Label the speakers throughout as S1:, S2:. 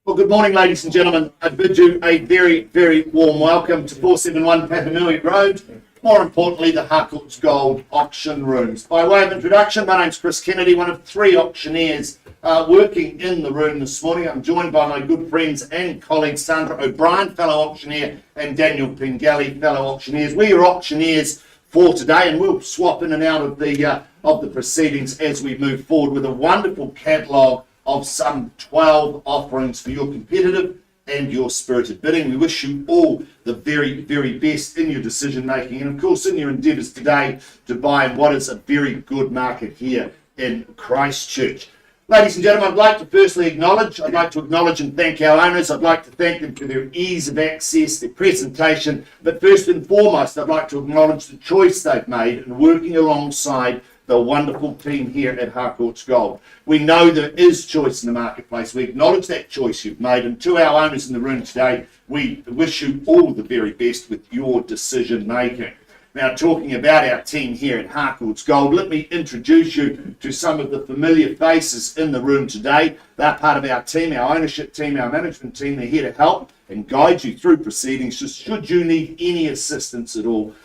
S1: Well, good morning, ladies and gentlemen. I bid you a very, very warm welcome to 471 Papanui Road, more importantly, the Harcourts Gold Auction Rooms. By way of introduction, my name's Chris Kennedy, one of three auctioneers working in the room this morning. I'm joined by my good friends and colleagues, Sandra O'Brien, fellow auctioneer, and Daniel Pengelly, fellow auctioneers. We are auctioneers for today, and we'll swap in and out of the proceedings as we move forward with a wonderful catalogue of some 12 offerings for your competitive and your spirited bidding. We wish you all the very, very best in your decision making and of course in your endeavours today to buy in what is a very good market here in Christchurch. Ladies and gentlemen, I'd like to firstly acknowledge and thank our owners. I'd like to thank them for their ease of access, their presentation, but first and foremost I'd like to acknowledge the choice they've made in working alongside the wonderful team here at Harcourts Gold. We know there is choice in the marketplace. We acknowledge that choice you've made, and to our owners in the room today, we wish you all the very best with your decision making. Now, talking about our team here at Harcourts Gold, let me introduce you to some of the familiar faces in the room today. They're part of our team, our ownership team, our management team. They're here to help and guide you through proceedings. Just should you need any assistance at all,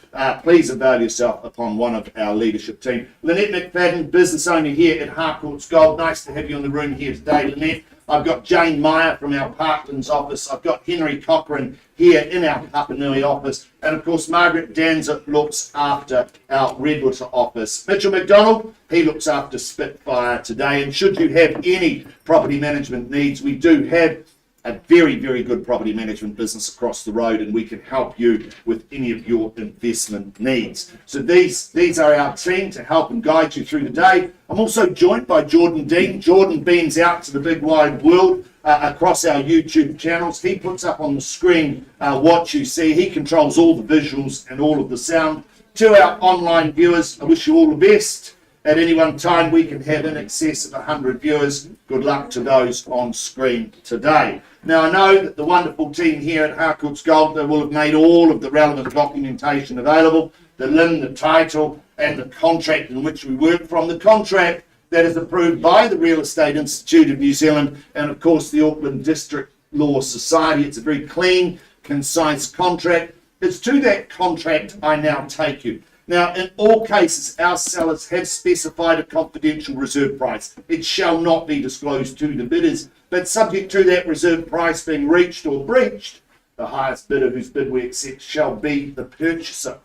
S1: please avail yourself upon one of our leadership team. Lynette McFadden, business owner here at Harcourts Gold. Nice to have you in the room here today, Lynette. I've got Jane Meyer from our Parklands office. I've got Henry Cochrane here in our Papanui office. And of course, Margaret Danza looks after our Redwater office. Mitchell McDonald, he looks after Spitfire today. And should you have any property management needs, we do have a very, very good property management business across the road, and we can help you with any of your investment needs. So these are our team to help and guide you through the day. I'm also joined by Jordan Dean. Jordan beams out to the big wide world across our YouTube channels. He puts up on the screen what you see. He controls all the visuals and all of the sound. To our online viewers, I wish you all the best. At any one time, we can have in excess of 100 viewers. Good luck to those on screen today. Now, I know that the wonderful team here at Harcourts Gold will have made all of the relevant documentation available, the LIN, the title, and the contract in which we work from. The contract that is approved by the Real Estate Institute of New Zealand and, of course, the Auckland District Law Society. It's a very clean, concise contract. It's to that contract I now take you. Now, in all cases, our sellers have specified a confidential reserve price. It shall not be disclosed to the bidders, but subject to that reserve price being reached or breached, the highest bidder whose bid we accept shall be the purchaser.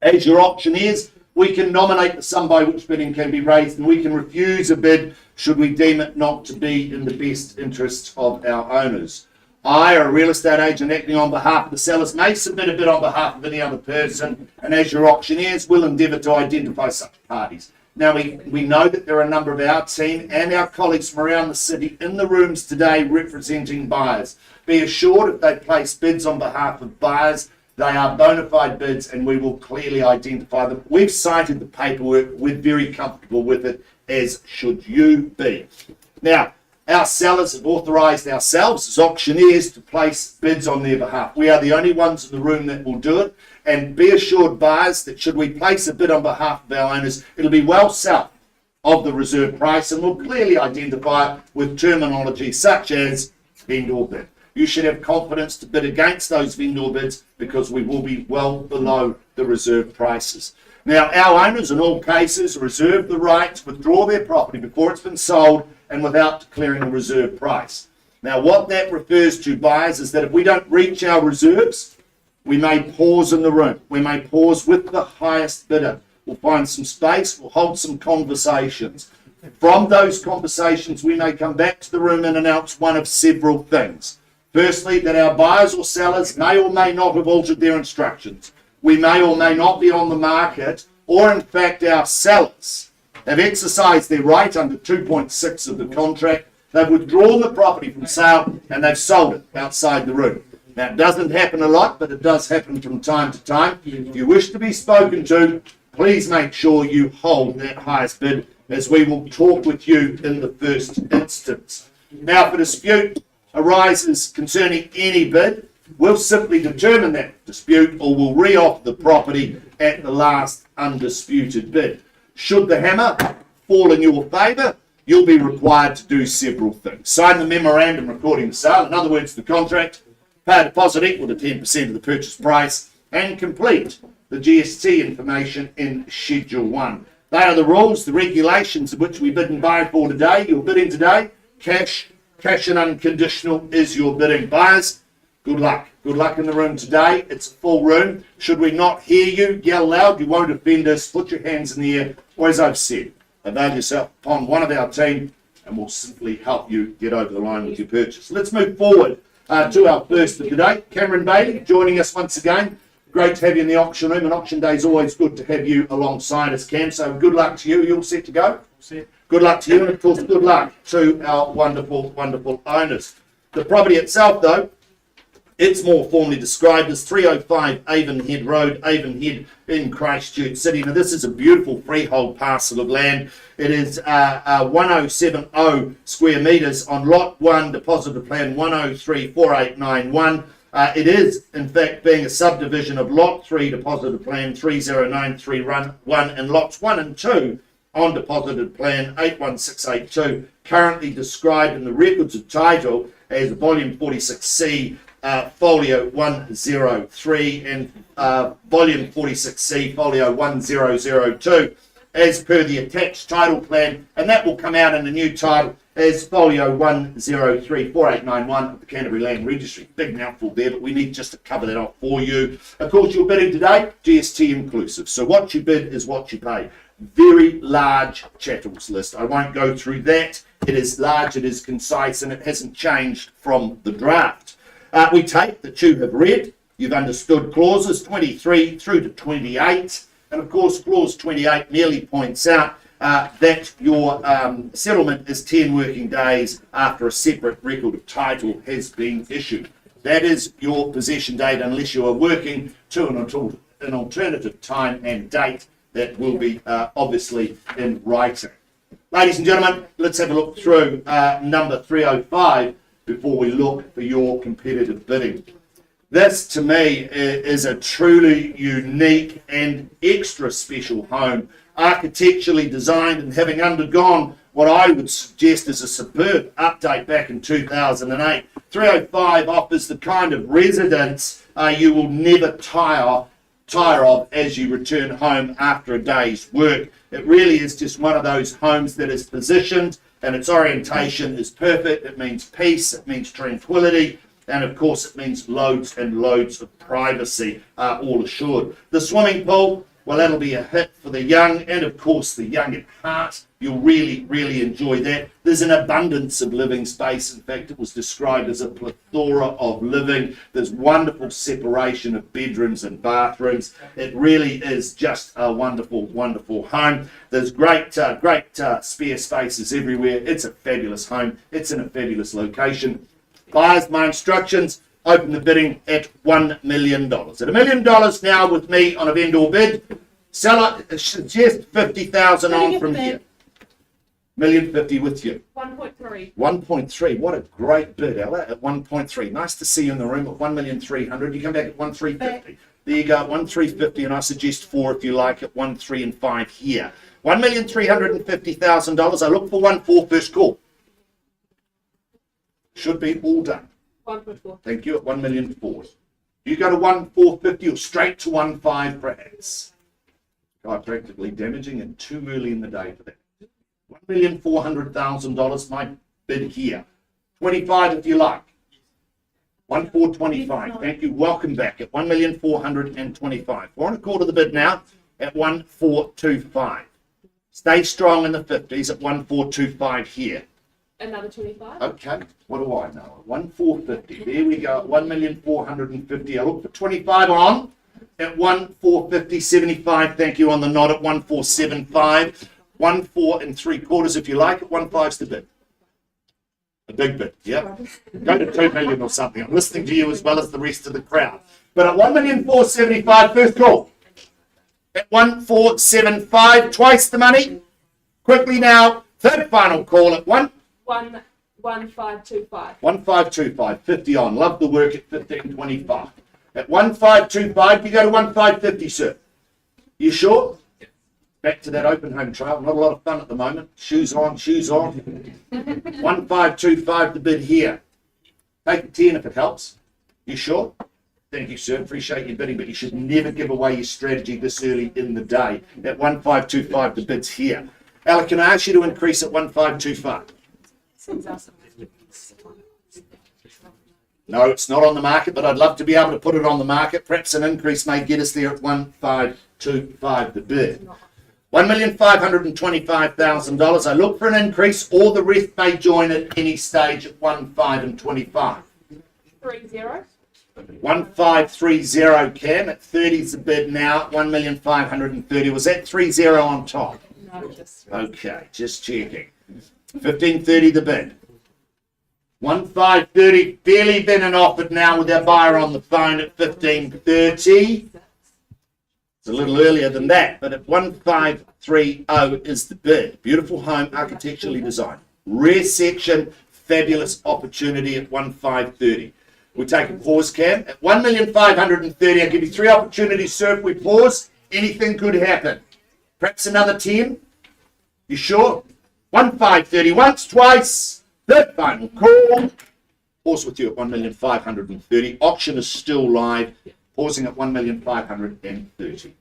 S1: As your auctioneers, we can nominate the sum by which bidding can be raised, and we can refuse a bid should we deem it not to be in the best interests of our owners. I, or a real estate agent acting on behalf of the sellers, may submit a bid on behalf of any other person, and as your auctioneers, will endeavour to identify such parties. Now, we know that there are a number of our team and our colleagues from around the city in the rooms today representing buyers. Be assured if they place bids on behalf of buyers, they are bona fide bids and we will clearly identify them. We've cited the paperwork, we're very comfortable with it, as should you be. Now, our sellers have authorised ourselves as auctioneers to place bids on their behalf. We are the only ones in the room that will do it. And be assured, buyers, that should we place a bid on behalf of our owners, it'll be well south of the reserve price and we'll clearly identify it with terminology such as vendor bid. You should have confidence to bid against those vendor bids because we will be well below the reserve prices. Now, our owners in all cases reserve the right to withdraw their property before it's been sold and without declaring a reserve price. Now, what that refers to, buyers, is that if we don't reach our reserves, we may pause in the room. We may pause with the highest bidder. We'll find some space. We'll hold some conversations. From those conversations, we may come back to the room and announce one of several things. Firstly, that our buyers or sellers may or may not have altered their instructions. We may or may not be on the market, or in fact, our sellers have exercised their right under 2.6 of the contract. They've withdrawn the property from sale and they've sold it outside the room. Now, it doesn't happen a lot, but it does happen from time to time. If you wish to be spoken to, please make sure you hold that highest bid, as we will talk with you in the first instance. Now, if a dispute arises concerning any bid, we'll simply determine that dispute or we'll re-offer the property at the last undisputed bid. Should the hammer fall in your favour, you'll be required to do several things. Sign the memorandum recording the sale, in other words, the contract, pay a deposit equal to 10% of the purchase price, and complete the GST information in Schedule 1. They are the rules, the regulations of which we bid and buy for today. You're bidding today, cash and unconditional is your bidding. Buyers, good luck. Good luck in the room today. It's a full room. Should we not hear you, yell loud. You won't offend us. Put your hands in the air. Or as I've said, avail yourself upon one of our team and we'll simply help you get over the line with your purchase. Let's move forward to our first of today. Cameron Bailey joining us once again. Great to have you in the auction room, and auction day is always good to have you alongside us, Cam. So good luck to you. You all set to go? Set. Good luck to you, and of course, good luck to our wonderful, wonderful owners. The property itself, though, it's more formally described as 305 Avonhead Road, Avonhead in Christchurch City. Now, this is a beautiful freehold parcel of land. It is 1070 square metres on Lot 1, deposited plan 1034891. It is, in fact, being a subdivision of Lot 3, deposited plan 309311, and Lots 1 and 2 on deposited plan 81682, currently described in the records of title as Volume 46C, Folio 103, and Volume 46C, Folio 1002, as per the attached title plan, and that will come out in a new title as Folio 1034891 of the Canterbury Land Registry. Big mouthful there, but we need just to cover that off for you. Of course, you're bidding today, GST inclusive. So what you bid is what you pay. Very large chattels list. I won't go through that. It is large, it is concise, and it hasn't changed from the draft. We take that you have read, you've understood clauses 23 through to 28. And of course, clause 28 merely points out that your settlement is 10 working days after a separate record of title has been issued. That is your possession date unless you are working to an alternative time and date that will be obviously in writing. Ladies and gentlemen, let's have a look through number 305 before we look for your competitive bidding. This, to me, is a truly unique and extra special home, architecturally designed and having undergone what I would suggest is a superb update back in 2008. 305 offers the kind of residence you will never tire of as you return home after a day's work. It really is just one of those homes that is positioned and its orientation is perfect. It means peace, it means tranquility, and of course it means loads and loads of privacy, all assured. The swimming pool, well, that'll be a hit for the young, and of course the young at heart. You'll really, really enjoy that. There's an abundance of living space. In fact, it was described as a plethora of living. There's wonderful separation of bedrooms and bathrooms. It really is just a wonderful, wonderful home. There's great spare spaces everywhere. It's a fabulous home. It's in a fabulous location. Buyers, my instructions, open the bidding at $1 million. At $1 million now with me on a vendor bid. Seller, suggest 50,000 on from here. $1,050,000 with you.
S2: 1.3.
S1: 1.3. What a great bid, Ella, at 1.3. Nice to see you in the room at 1,300,000. You come back at 1,350,000. There you go, 1,350,000, and I suggest 4 if you like at 1,3 and 5 here. $1,350,000. I look for 1.4 first call. Should be all done.
S2: 1.4.
S1: Thank you at 1,400,000. You go to 1,450,000 or straight to 1.5 perhaps. God, practically damaging and too early in the day for that. $1,400,000, my bid here. 25 if you like. 1,425. Thank you. Welcome back at 1,425. We're on a call to the bid now at 1,425. Stay strong in the 50s at 1,425 here.
S2: Another 25.
S1: Okay. What do I know? 1,450. There we go. 1,450,000. I look for 25 on at 1,450.75. Thank you on the nod at 1,475. 1.4 3/4 if you like. 1.5's the bid. A big bid, yeah. Go to 2 million or something. I'm listening to you as well as the rest of the crowd. But at 1,475,000 first call. At 1,475, twice the money. Quickly now, third final call at
S2: 1.1525.
S1: 1.525, 50 on. Love the work at 15.25. At 1.525, you go to 1.550, sir. You sure? Back to that open home trial. Not a lot of fun at the moment. Shoes on, shoes off. 1525 the bid here. Take the 10 if it helps. You sure? Thank you, sir. Appreciate your bidding, but you should never give away your strategy this early in the day. At 1525 the bid's here. Ella, can I ask you to increase at 1525? No, it's not on the market, but I'd love to be able to put it on the market. Perhaps an increase may get us there at 1525 the bid. $1,525,000. I look for an increase, or the rest may join at any stage at 1525.
S2: 30.
S1: 1530 Cam at 30's the bid now at 1,530,000. Was that 30 on top?
S2: No, just
S1: Okay, just checking. 1530 the bid. 1530 fairly been and offered now with our buyer on the phone at 1530. It's a little earlier than that, but at 1530 is the bid. Beautiful home, architecturally designed. Rear section, fabulous opportunity at 1530. We take a pause, Cam. At 1,530,000, I'll give you 3 opportunities, sir. If we pause, anything could happen. Perhaps another 10. You sure? 1530 once, twice. Third final call. Pause with you at 1,530,000. Auction is still live. Pausing at 1,530,000.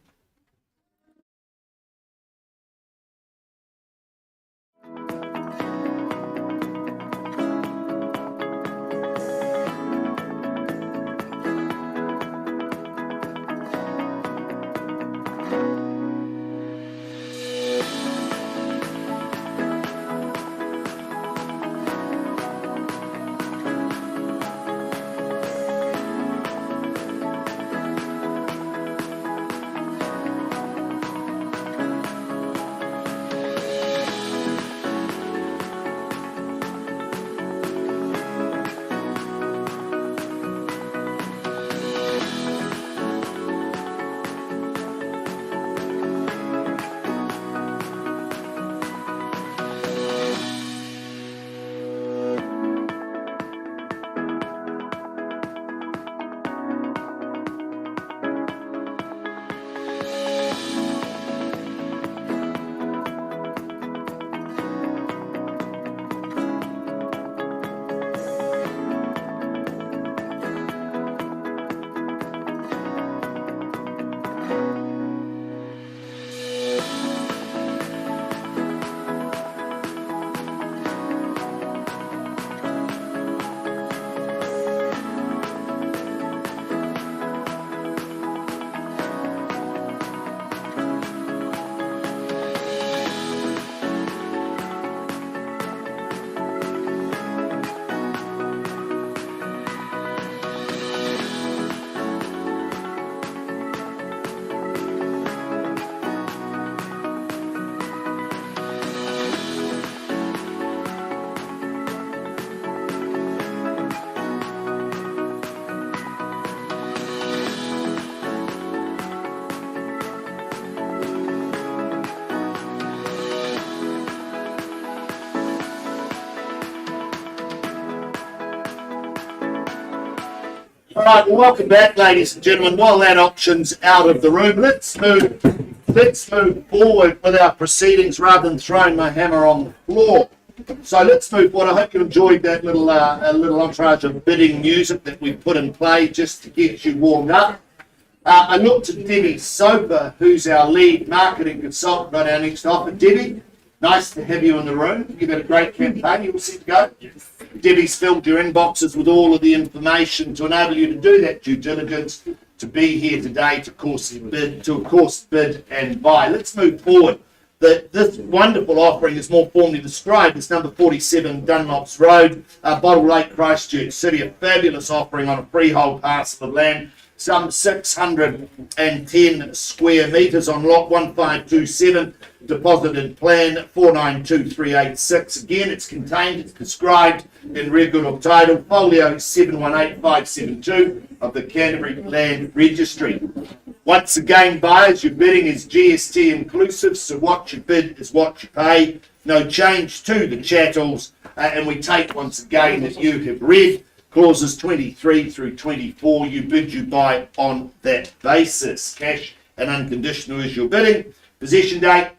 S1: All right, well, welcome back, ladies and gentlemen. While that option's out of the room, let's move forward with our proceedings rather than throwing my hammer on the floor. So let's move forward. I hope you enjoyed that little entourage of bidding music that we put in play just to get you warmed up. I looked at Debbie Soper, who's our lead marketing consultant on our next offer. Debbie, nice to have you in the room. You've had a great campaign. You all set to go? Yes. Debbie's filled your inboxes with all of the information to enable you to do that due diligence, to be here today to of course bid and buy. Let's move forward. This wonderful offering is more formally described as number 47 Dunlops Road, Bottle Lake, Christchurch City. A fabulous offering on a freehold parcel of land, some 610 square metres on lot 1527, deposited plan 492386. Again, it's contained, it's described in Rare Good of Title, folio 718572 of the Canterbury Land Registry. Once again, buyers, your bidding is GST inclusive, so what you bid is what you pay. No change to the chattels, and we take once again that you have read clauses 23 through 24. You bid, you buy on that basis. Cash and unconditional is your bidding. Possession date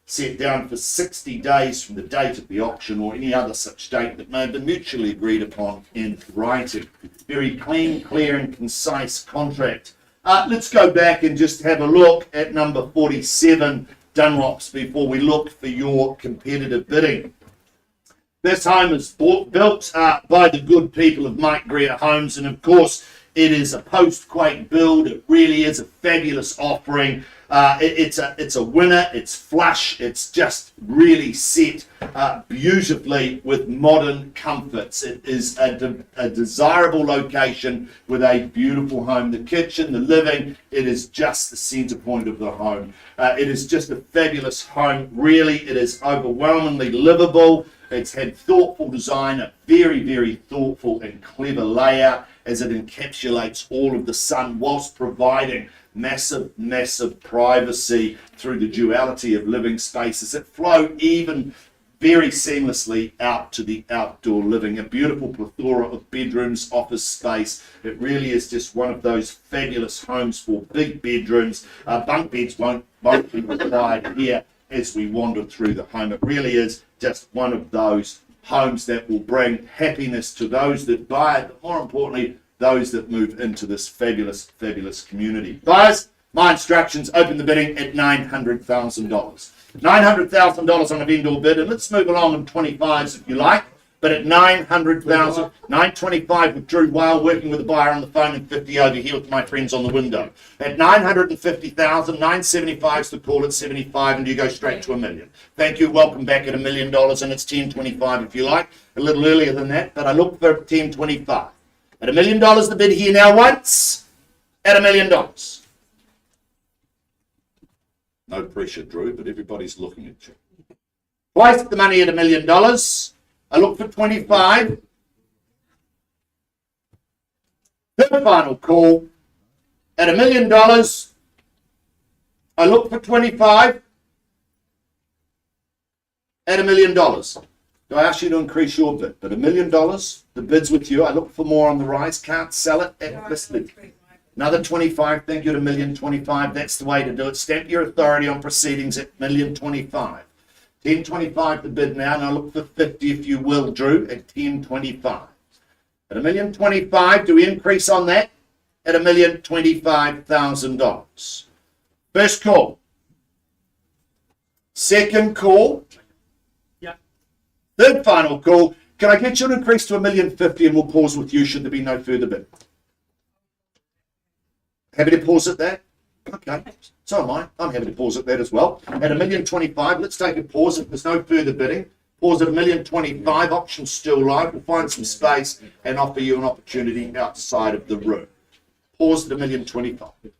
S1: set down for 60 days from the date of the auction or any other such date that may have been mutually agreed upon in writing. Very clean, clear and concise contract. Let's go back and just have a look at number 47, Dunlops, before we look for your competitive bidding. This home is built by the good people of Mike Greer Homes, and of course it is a post-quake build. It really is a fabulous offering. It's a winner. It's flush. It's just really set beautifully with modern comforts. It is a desirable location with a beautiful home. The kitchen, the living, it is just the centre point of the home. It is just a fabulous home. Really, it is overwhelmingly livable. It's had thoughtful design, a very, very thoughtful and clever layout as it encapsulates all of the sun whilst providing massive, massive privacy through the duality of living spaces that flow even very seamlessly out to the outdoor living. A beautiful plethora of bedrooms, office space. It really is just one of those fabulous homes for big bedrooms. Bunk beds won't be required here as we wander through the home. It really is just one of those homes that will bring happiness to those that buy it, but more importantly, those that move into this fabulous, fabulous community. Buyers, my instructions, open the bidding at $900,000. $900,000 on a vendor bid, and let's move along in 25s if you like, but at $900,000, $925 with Drew Whale working with the buyer on the phone, and 50 over here with my friends on the window. At $950,000, $975 is the call at 75, and you go straight to $1 million. Thank you, welcome back at $1 million, and it's 1025 if you like, a little earlier than that, but I look for 1025. At $1 million, the bid here now once, at $1 million. No pressure, Drew, but everybody's looking at you. Twice the money at $1 million. I look for 25. Third final call at $1 million. I look for 25 at $1 million. Do I ask you to increase your bid? But $1 million, the bid's with you. I look for more on the rise. Can't sell it at this bid. Another 25. Thank you to $1,025,000. That's the way to do it. Stamp your authority on proceedings at $1,025,000. 1025 the bid now, and I look for 50 if you will, Drew, at 1025. At $1,025,000, do we increase on that? At $1,025,000. First call. Second call.
S3: Yeah.
S1: Third final call. Can I get you an increase to $1,050,000 and we'll pause with you should there be no further bid? Happy to pause at that? Okay, so am I. I'm happy to pause at that as well. At $1,025,000, let's take a pause if there's no further bidding. Pause at $1,025,000, options still live. We'll find some space and offer you an opportunity outside of the room. Pause at $1,025,000.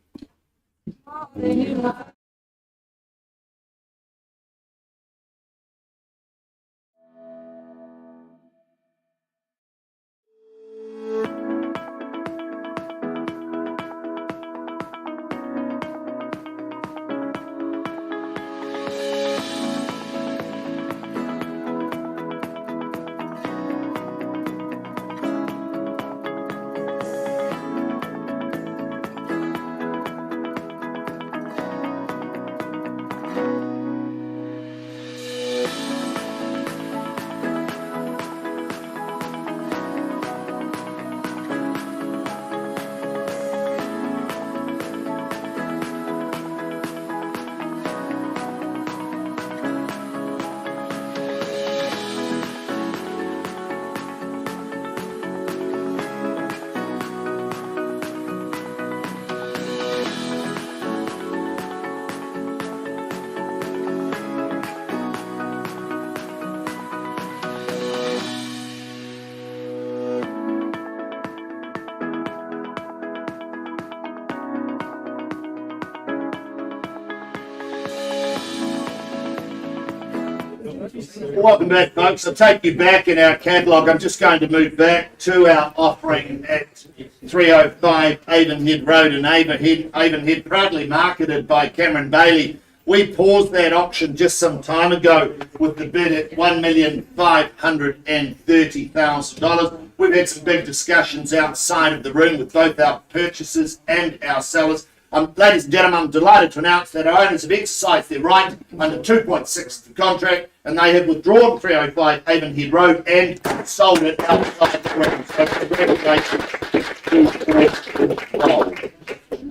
S1: Welcome back, folks. I'll take you back in our catalogue. I'm just going to move back to our offering at 305 Avonhead Road in Avonhead, proudly marketed by Cameron Bailey. We paused that auction just some time ago with the bid at $1,530,000. We've had some big discussions outside of the room with both our purchasers and our sellers. Ladies and gentlemen, I'm delighted to announce that our owners have exercised their right under 2.6 of the contract, and they have withdrawn 305 Avonhead Road and sold it outside the room. So congratulations.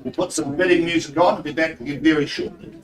S1: We'll put some bidding music on and be back again very shortly.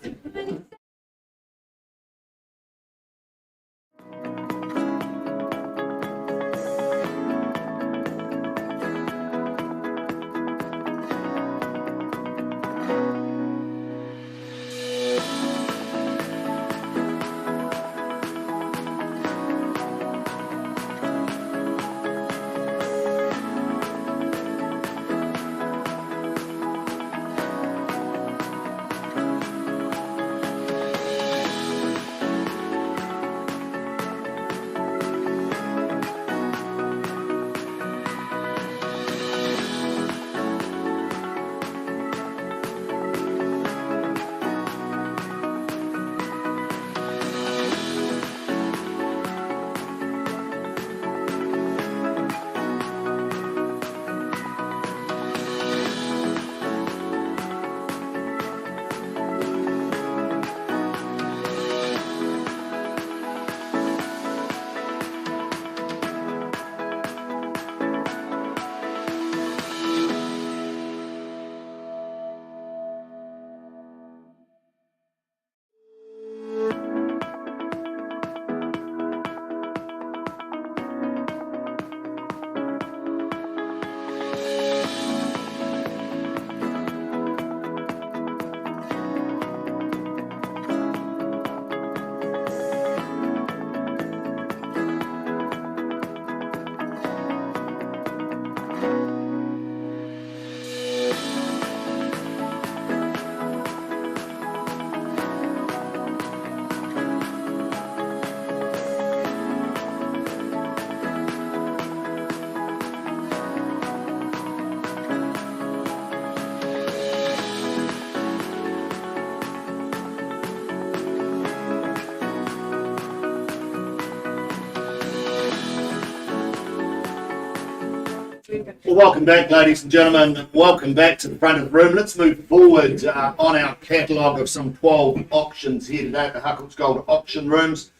S1: Well, welcome back, ladies and gentlemen. Welcome back to the front of the room. Let's move forward on our catalogue of some 12 auctions here today at the Harcourts Gold Auction Rooms,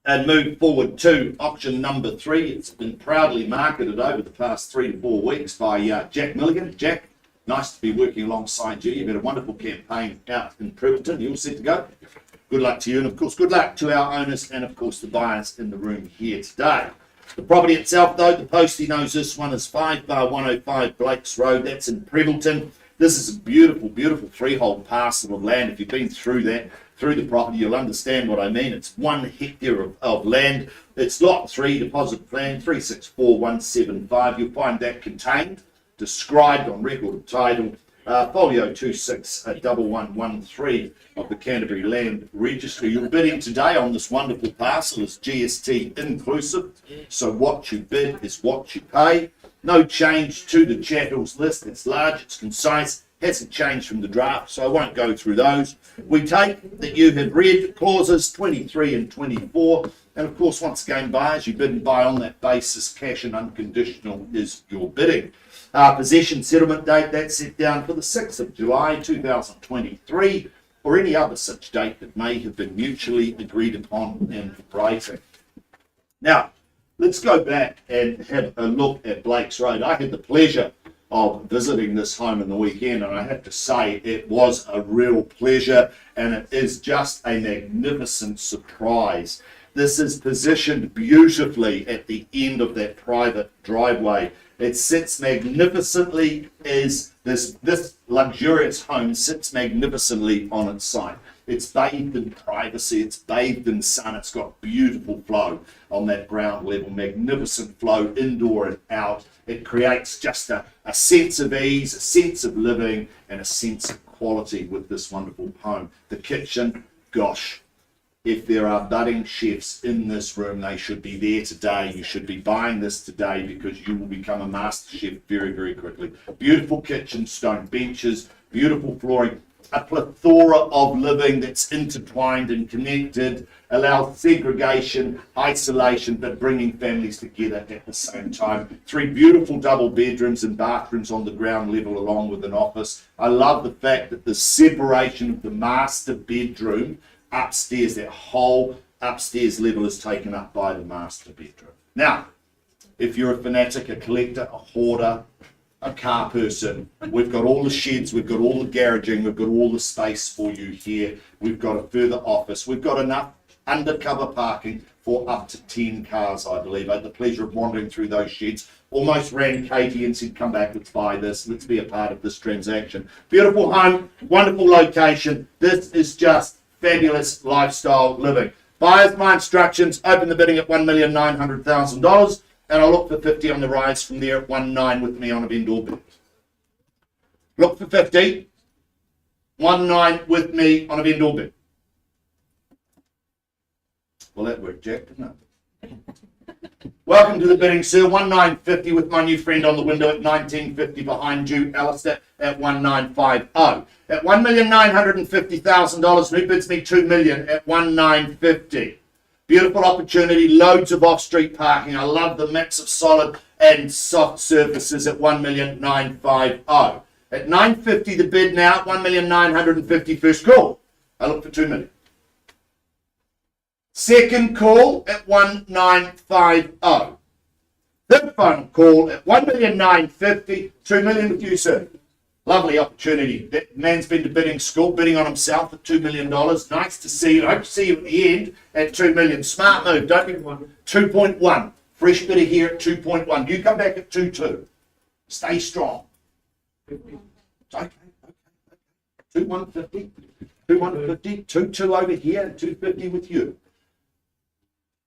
S1: and move forward to auction number 3. It's been proudly marketed over the past 3 to 4 weeks by Jack Milligan. Jack, nice to be working alongside you. You've had a wonderful campaign out in Prevelton. You all set to go? Good luck to you, and of course, good luck to our owners and of course the buyers in the room here today. The property itself, though, the postie knows this one is 5/105 Blakes Road. That's in Prevelton. This is a beautiful, beautiful freehold parcel of land. If you've been through the property, you'll understand what I mean. It's 1 hectare of land. It's lot 3, deposit plan 364175. You'll find that contained, described on record of title, folio 261113 of the Canterbury Land Registry. You're bidding today on this wonderful parcel is GST inclusive, so what you bid is what you pay. No change to the chattels list. It's large, it's concise, hasn't changed from the draft, so I won't go through those. We take that you have read clauses 23 and 24, and of course, once again, buyers, you bid and buy on that basis. Cash and unconditional is your bidding. Possession settlement date, that's set down for the 6th of July 2023, or any other such date that may have been mutually agreed upon in writing. Now, let's go back and have a look at Blakes Road. I had the pleasure of visiting this home in the weekend, and I have to say it was a real pleasure, and it is just a magnificent surprise. This is positioned beautifully at the end of that private driveway. It sits magnificently as this luxurious home sits magnificently on its site. It's bathed in privacy, it's bathed in sun, it's got beautiful flow on that ground level, magnificent flow indoor and out. It creates just a sense of ease, a sense of living, and a sense of quality with this wonderful home. The kitchen, gosh, if there are budding chefs in this room, they should be there today. You should be buying this today because you will become a master chef very, very quickly. Beautiful kitchen, stone benches, beautiful flooring. a plethora of living that's intertwined and connected, allows segregation, isolation, but bringing families together at the same time. 3 beautiful double bedrooms and bathrooms on the ground level along with an office. I love the fact that the separation of the master bedroom upstairs, that whole upstairs level is taken up by the master bedroom. Now, if you're a fanatic, a collector, a hoarder, a car person, we've got all the sheds, we've got all the garaging, we've got all the space for you here. We've got a further office. We've got enough undercover parking for up to 10 cars, I believe. I had the pleasure of wandering through those sheds. Almost ran Katie and said, come back, let's buy this. Let's be a part of this transaction. Beautiful home, wonderful location. This is just fabulous lifestyle living. Buyers, my instructions, open the bidding at $1,900,000. And I'll look for 50 on the rise from there at 1.9 with me on a vendor bid. Look for 50, 1.9 with me on a vendor bid. Well, that worked, Jack, didn't it? Welcome to the bidding, sir. 1.950 with my new friend on the window at 19.50 behind you, Alistair, at 1.950. At $1,950,000, who bids me $2 million at 1.950? Beautiful opportunity, loads of off-street parking. I love the mix of solid and soft surfaces at $1,950,000. At 950 the bid now, $1,950,000 first call. I look for $2 million. Second call at 1,950. Third final call at 1,950,000, $2 million with you, sir. Lovely opportunity. That man's been to bidding school, bidding on himself at $2 million. Nice to see you. I hope to see you at the end at $2 million. Smart move, don't be 2.1. Fresh bidder here at 2.1. You come back at 2.2. Stay strong. Okay. 2.150. 2.150. 2.2 over here. 2.50 with you.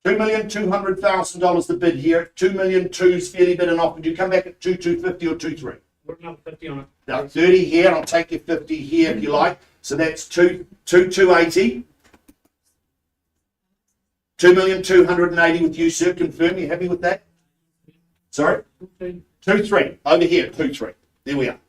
S1: $2,200,000 the bid here. $2,200,000's fairly bid and offered. You come back at 2.250 or 2.3.
S3: We're another 50 on it.
S1: Now 30 here, and I'll take your 50 here if you like. So that's 2,280. 2,280,000 with you, sir. Confirm. You happy with that? Sorry? 2.3. Over here, 2.3. There we are.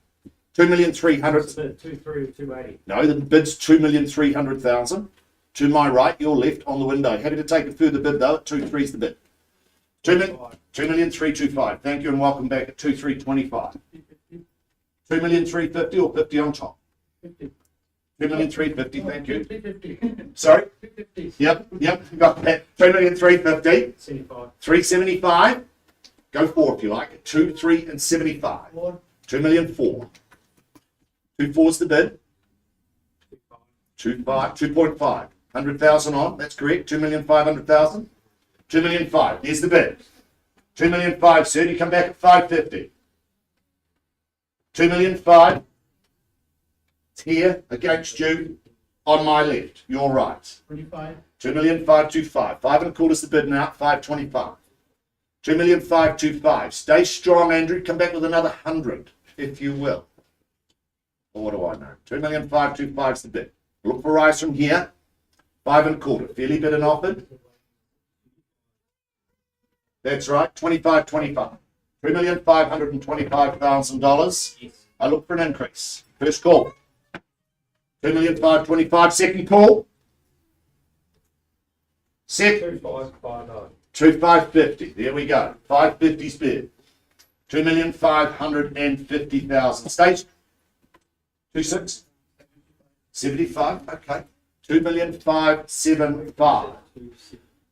S1: 2,300,000.
S3: 2.3 or 2.80.
S1: No, the bid's 2,300,000. To my right, your left on the window. Happy to take a further bid though. At 2.3's the bid. 2,325,000. Thank you and welcome back at 2,325. 2,350,000 or 50 on top. 2,350,000. Thank you.
S3: 350.
S1: Sorry.
S3: 350.
S1: Yep. Got that. 2,350,000.
S3: 75.
S1: 375. Go 4 if you like. 2, 3, and 75. 2,004,000. 2.4's the bid. 2.5. 100,000 on. That's correct. 2,500,000. 2,500,000. There's the bid. 2,500,000, sir. You come back at 550. 2,500,000. It's here against you on my left. Your right.
S3: 25.
S1: 2,525,000. 5.25's the bid now. 525. 2,525,000. Stay strong, Andrew. Come back with another 100, if you will. Or what do I know? 2,525,000's the bid. Look for rise from here. 5.25. Fairly bid and offered. That's right. 25. $3,525,000.
S3: Yes.
S1: I look for an increase. First call. 2,525,000. Second call. Second.
S3: 2559.
S1: 2,550. There we go. 550's bid. 2,550,000. Stage. 2.6. 75. Okay. 2,575,000.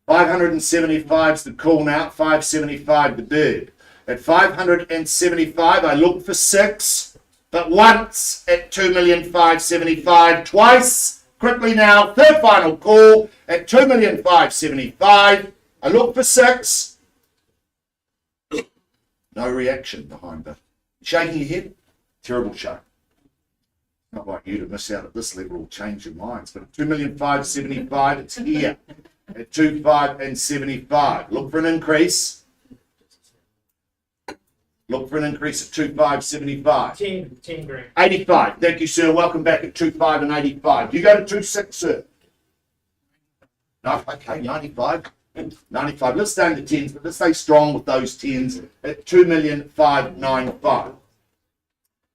S1: 575's the call now. 575 the bid. At 575, I look for 6, but once at 2,575,000, twice. Quickly now, third final call at 2,575,000. I look for 6. No reaction behind that. Shaking your head? Terrible show. Not like you to miss out at this level or change your minds, but at 2,575,000, it's here. At 2,575. Look for an increase. Look for an increase at 2,575.
S3: 10 grand.
S1: 85. Thank you, sir. Welcome back at 2,500 and 85. Do you go to 2,600, sir? No, okay, 95. 95. Let's stay in the 10s, but let's stay strong with those 10s at 2,595,000.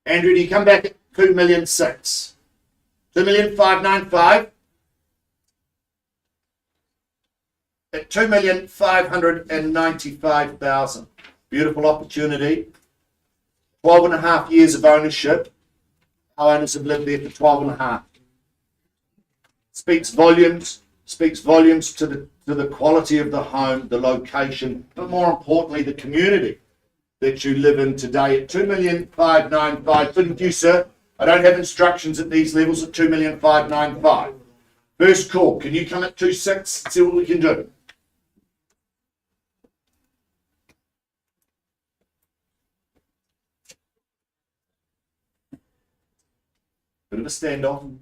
S1: Andrew, do you come back at 2,600,000? 2,595,000 at 2,595,000. Beautiful opportunity. 12 and a half years of ownership. Our owners have lived there for 12 and a half. Speaks volumes to the quality of the home, the location, but more importantly, the community that you live in today at 2,595,000. Thank you, sir. I don't have instructions at these levels at 2,595,000. First call. Can you come at 2.6? See what we can do. Bit of a standoff.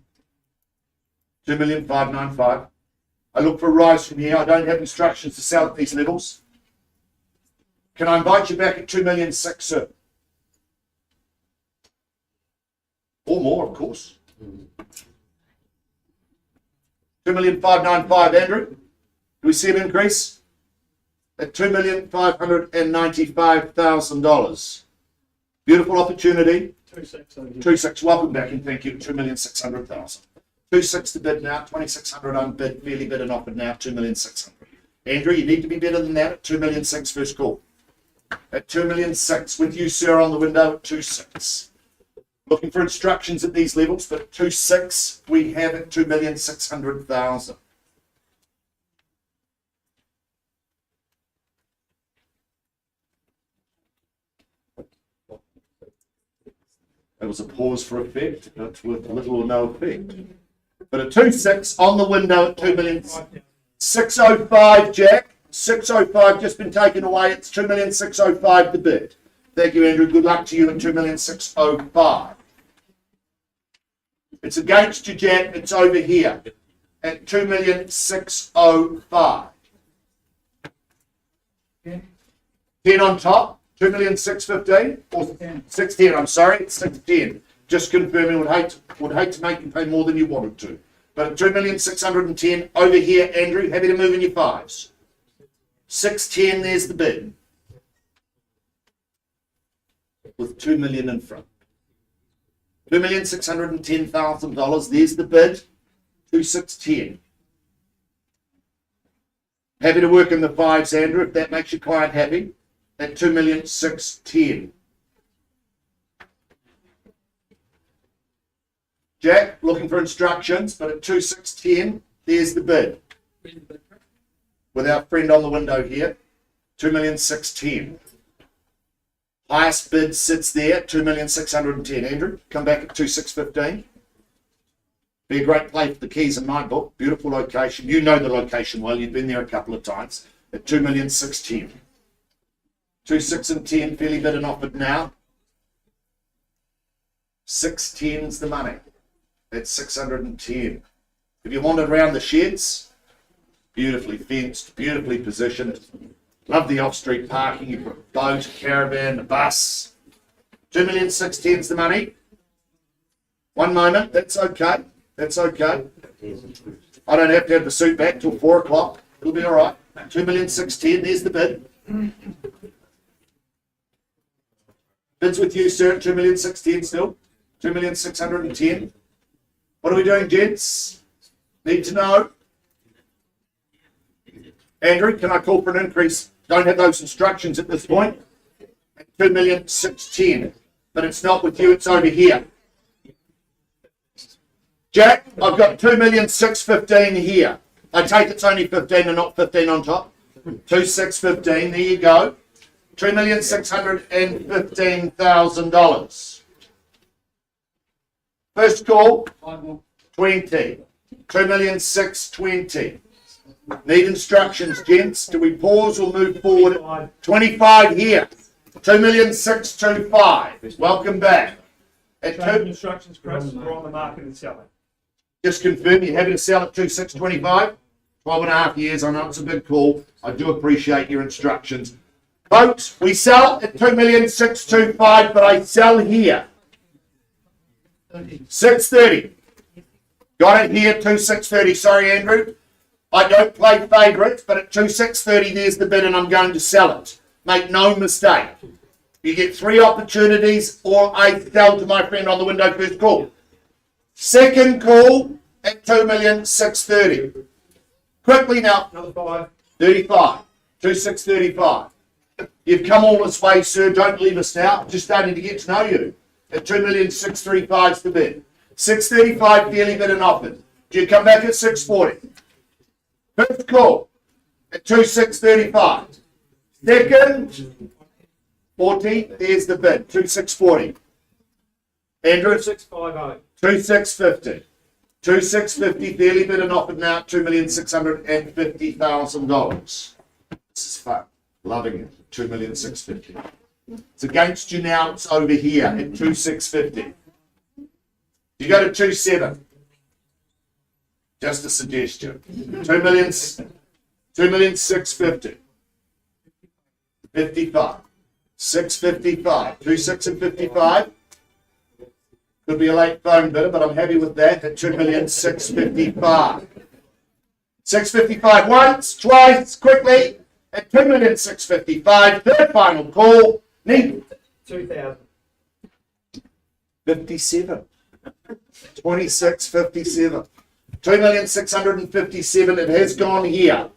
S1: 2,595,000. I look for a rise from here. I don't have instructions to sell at these levels. Can I invite you back at 2,600,000, sir? Or more, of course. 2,595,000, Andrew. Do we see an increase? At $2,595,000. Beautiful opportunity. 2.6. Welcome back and thank you. 2,600,000. 2.6 to bid now. 2,600 on bid. Fairly bid and offered now. 2,600,000. Andrew, you need to be better than that at 2,600,000 first call. At 2,600,000 with you, sir, on the window at 2.6. Looking for instructions at these levels, but 2.6 we have at 2,600,000. There was a pause for effect, but with little or no effect. But at 2.6 on the window at 2,605,000, Jack. 605 just been taken away. It's 2,605,000 the bid. Thank you, Andrew. Good luck to you at 2,605,000. It's against you, Jack. It's over here at 2,605,000. 10 on top. 2,615,000 or 610. I'm sorry, it's 610. Just confirming. Would hate to make you pay more than you wanted to. But at 2,610,000 over here, Andrew. Happy to move in your fives. 610. There's the bid with 2 million in front. $2,610,000. There's the bid. 2,610. Happy to work in the fives, Andrew, if that makes your client happy. At 2,610,000. Jack, looking for instructions, but at 2,610,000, there's the bid. With our friend on the window here, 2,610,000. Highest bid sits there, 2,610,000. Andrew, come back at 2,615,000. Be a great play for the keys in my book. Beautiful location. You know the location well. You've been there a couple of times. At 2,610,000. 2, 6 and 10, fairly bid and offered now. 610's the money. That's 610. If you wandered around the sheds, beautifully fenced, beautifully positioned. Love the off-street parking. You've got a boat, a caravan, a bus. 2,610's the money. One moment, that's okay. That's okay. I don't have to have the suit back till 4 o'clock. It'll be all right. 2,610,000, there's the bid. Bids with you, sir, at 2,610,000 still. 2,610,000. What are we doing, gents? Need to know. Andrew, can I call for an increase? Don't have those instructions at this point. 2,610,000. But it's not with you, it's over here. Jack, I've got 2,615,000 here. I take it's only 15 and not 15 on top. 2,615,000, there you go. $2,615,000. First call, 20. 2,620,000. Need instructions, gents. Do we pause or move forward? 25 here. 2,625,000. Welcome back. At
S3: Instructions, Chris. We're on the market and selling.
S1: just confirm you're happy to sell at 2,625. 12 and a half years. I know it's a big call. I do appreciate your instructions. Folks, we sell at 2,625,000, but I sell here. 630. Got it here, 2,630. Sorry, Andrew. I don't play favourites, but at 2,630, there's the bid, and I'm going to sell it. Make no mistake. You get 3 opportunities, or I sell to my friend on the window first call. Second call at 2,630,000. Quickly now,
S3: Another 5.
S1: 35. 2635. You've come all this way, sir. Don't leave us now. Just starting to get to know you. At 2,635,000 is the bid. 635 fairly bid and offered. Do you come back at 640? Fifth call at 2635. Second 40. There's the bid. 2640. Andrew,
S3: 650.
S1: 2650. 2650 fairly bid and offered now at $2,650,000. This is fun. Loving it. 2,650,000. It's against you now. It's over here at 2,650. You go to 2,700. Just a suggestion. 2,650,000. 55. 655. 26 and 55. Could be a late phone bidder, but I'm happy with that at 2,655,000. 655 once, twice, quickly at 2,655,000. Third final call. Need
S3: 2,000.
S1: 57. 2657. 2,657,000. It has gone here.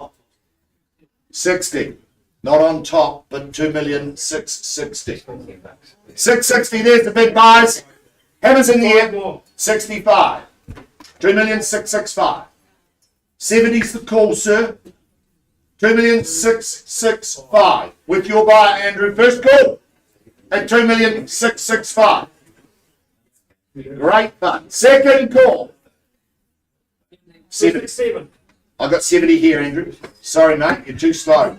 S1: 60. Not on top, but 2,660,000. 660. There's the big buys. Hammers in the
S3: Five
S1: air.
S3: more.
S1: 65. 2,665,000. 70's the call, sir. 2,665,000. With your buyer, Andrew. First call at 2,665,000. Great fun. Second call. 70.
S3: 7.
S1: I got 70 here, Andrew. Sorry, mate. You're too slow.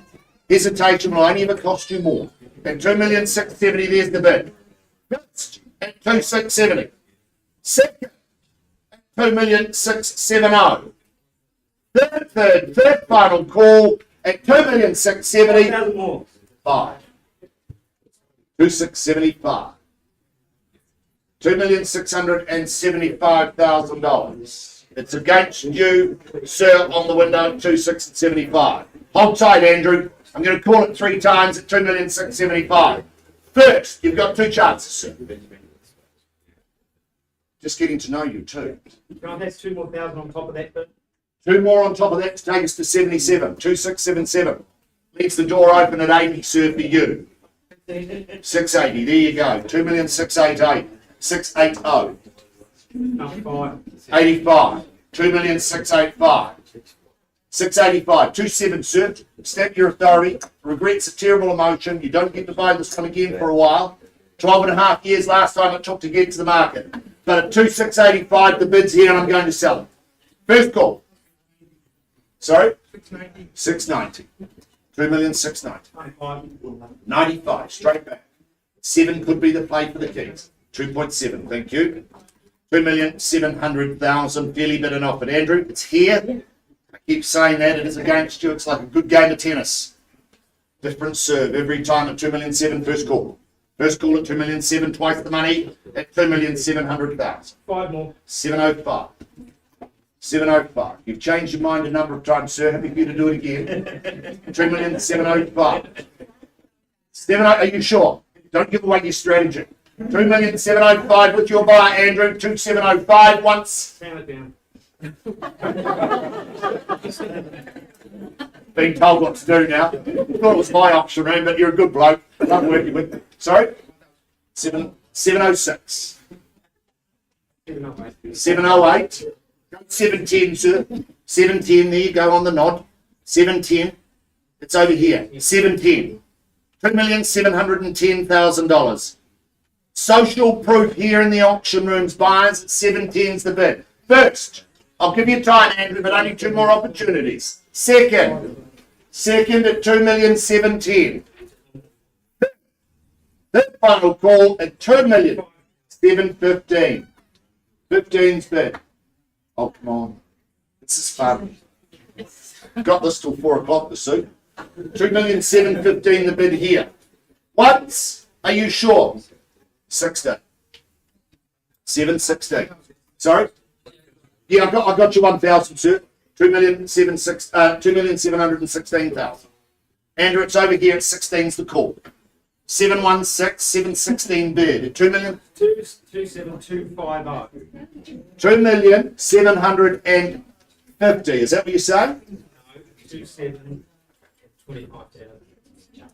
S1: Hesitation will only ever cost you more. At 2,670,000, there's the bid. First at 2,670,000. Second at 2,670,000. Third final call at 2,670,000.
S3: 1,000 more.
S1: 2,675,000. $2,675,000. It's against you, sir, on the window, 2,675,000. Hold tight, Andrew. I'm going to call it 3 times at 2,675,000. First, you've got 2 chances, sir. Just getting to know you, too.
S3: Can I have 2 more thousand on top of that bit?
S1: 2 more on top of that to take us to 77. 2,677. Leaves the door open at 80, sir, for you. 680, there you go. 2,688,000. 680.
S3: No, 5.
S1: 85. 2,685,000. 685. 27, sir. Stamp your authority. Regret's a terrible emotion. You don't get to buy this one again for a while. 12 and a half years last time it took to get to the market. But at 2,685, the bid's here and I'm going to sell it. First call. Sorry?
S3: 690.
S1: 690. 2,690,000.
S3: 95.
S1: 95. Straight back. 7 could be the play for the Kings. 2.7. Thank you. 2,700,000. Fairly bid and offered. Andrew, it's here. I keep saying that. It is against you. It's like a good game of tennis. Different serve every time at 2,700,000. First call. First call at 2,700,000. Twice the money at 2,700,000.
S3: 5 more.
S1: 705. 705. You've changed your mind a number of times, sir. Happy for you to do it again. 2,705,000. 70. Are you sure? Don't give away your strategy. 2,705,000 with your buyer, Andrew. 2,705 once.
S3: Sound it down.
S1: Being told what to do now. Thought it was my option room, but you're a good bloke. Love working with you. Sorry? 706.
S3: 708.
S1: 708. 710, sir. 710, there you go on the nod. 710. It's over here. 710. $2,710,000. Social proof here in the auction rooms, buyers. 710's the bid. First, I'll give you time, Andrew, but only 2 more opportunities. Second at 2,710,000. Third final call at 2,715,000. 15's bid. Oh, come on. This is fun. Got this till 4 o'clock, the suit. 2,715,000 the bid here. Once, are you sure? 60. 760. Sorry? Yeah, I got you 1,000, sir. 2,716,000. Andrew, it's over here at 16's the call. 716, 716 bid. At 2 million,
S3: 27250.
S1: 2,750,000. Is that what you're saying?
S3: No, 2725,000.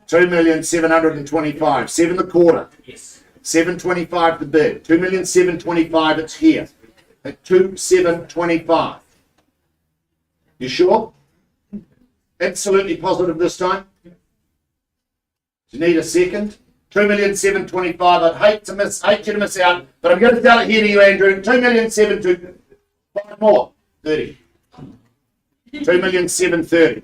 S1: 2,725,000. 7 the quarter.
S3: Yes.
S1: 725 the bid. 2,725,000. It's here at 2,725. You sure? Absolutely positive this time? Do you need a second? 2,725,000. I'd hate you to miss out, but I'm going to tell it here to you, Andrew. 2,725,000. 5 more. 30. 2,730,000.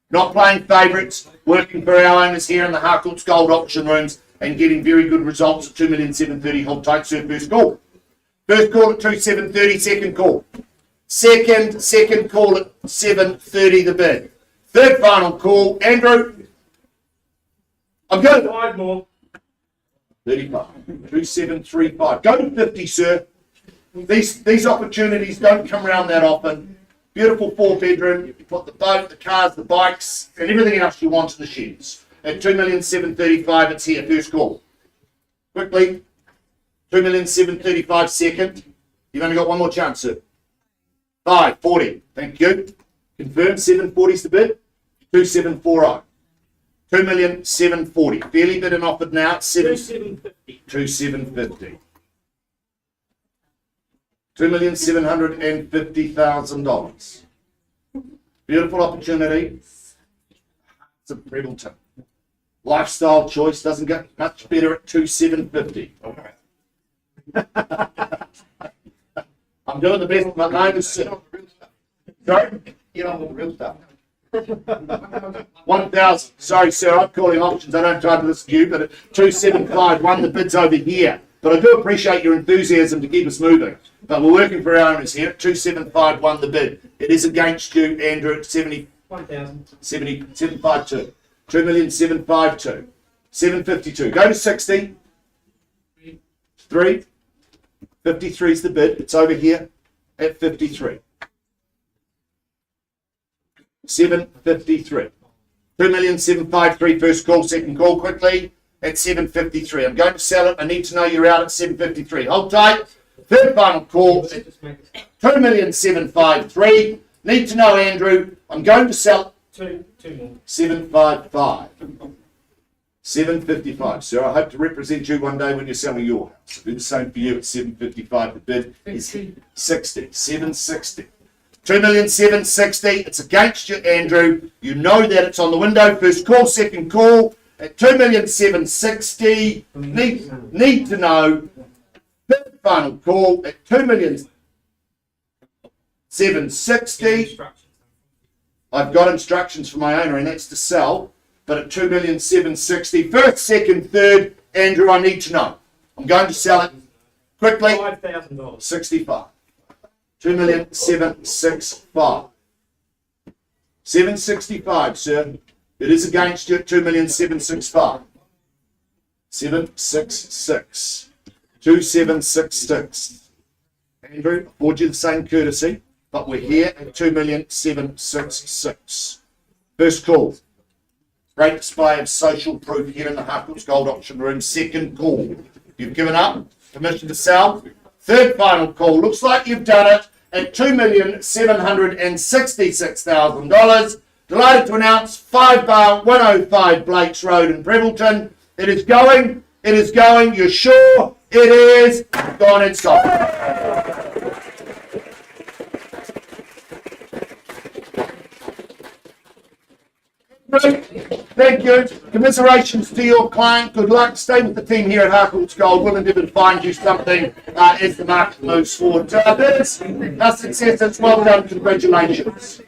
S1: Not playing favourites, working for our owners here in the Harcourts Gold Auction Rooms and getting very good results at 2,730,000. Hold tight, sir. First call. First call at 2,730,000. Second call. Second call at 730 the bid. Third final call. Andrew, I'm going to
S3: 5 more.
S1: 35. 2735. Go to 50, sir. These opportunities don't come around that often. Beautiful 4-bedroom. You can put the boat, the cars, the bikes, and everything else you want in the sheds. At 2,735,000, it's here. First call. Quickly. 2,735,000. Second. You've only got one more chance, sir. 540. Thank you. Confirm. 740's the bid. 2740. 2,740,000. Fairly bid and offered now at
S3: 2750.
S1: 2,750. $2,750,000. Beautiful opportunity. It's a Prebbleton. Lifestyle choice doesn't get much better at 2,750. I'm doing the best my name is. Sorry?
S4: Get on with the real stuff.
S1: 1,000. Sorry, sir. I'm calling options. I don't try to listen to you, but at 275, the bid's over here. But I do appreciate your enthusiasm to keep us moving. But we're working for our owners here. 275, the bid. It is against you, Andrew, at
S3: 1,000.
S1: 752. 2,752,000. 752. Go to 60. 3. 53 is the bid. It's over here at 53. 753. 2,753,000 first call, second call quickly at 753. I'm going to sell it. I need to know you're out at 753. Hold tight. Third final call at
S3: Just make it
S1: 2,753,000. Need to know, Andrew. I'm going to sell
S3: two more.
S1: 755. 755. Sir, I hope to represent you one day when you're selling your house. I'll do the same for you at 755. The bid is 60. 760. 2,760,000. It's against you, Andrew. You know that it's on the window. First call, second call at 2,760,000. Need to know. Third final call at 2,760,000.
S3: Instructions.
S1: I've got instructions from my owner, and that's to sell. But at 2,760,000. First, second, third, Andrew, I need to know. I'm going to sell it quickly.
S3: $5,000.
S1: 65. 2,765,000. 765, sir. It is against you at 2,765,000. 766. 2766. Andrew, afford you the same courtesy, but we're here at 2,766,000. First call. Great display of social proof here in the Harcourts Gold Auction Room. Second call. You've given up. Permission to sell. Third final call. Looks like you've done it at $2,766,000. Delighted to announce 5 bar 105 Blakes Road in Prebbleton. It is going. It is going. You're sure? It is. Gone and sold. Thank you. Commiserations to your client. Good luck. Stay with the team here at Harcourts Gold. We'll endeavour to find you something as the market moves forward. That's our success. It's well done. Congratulations.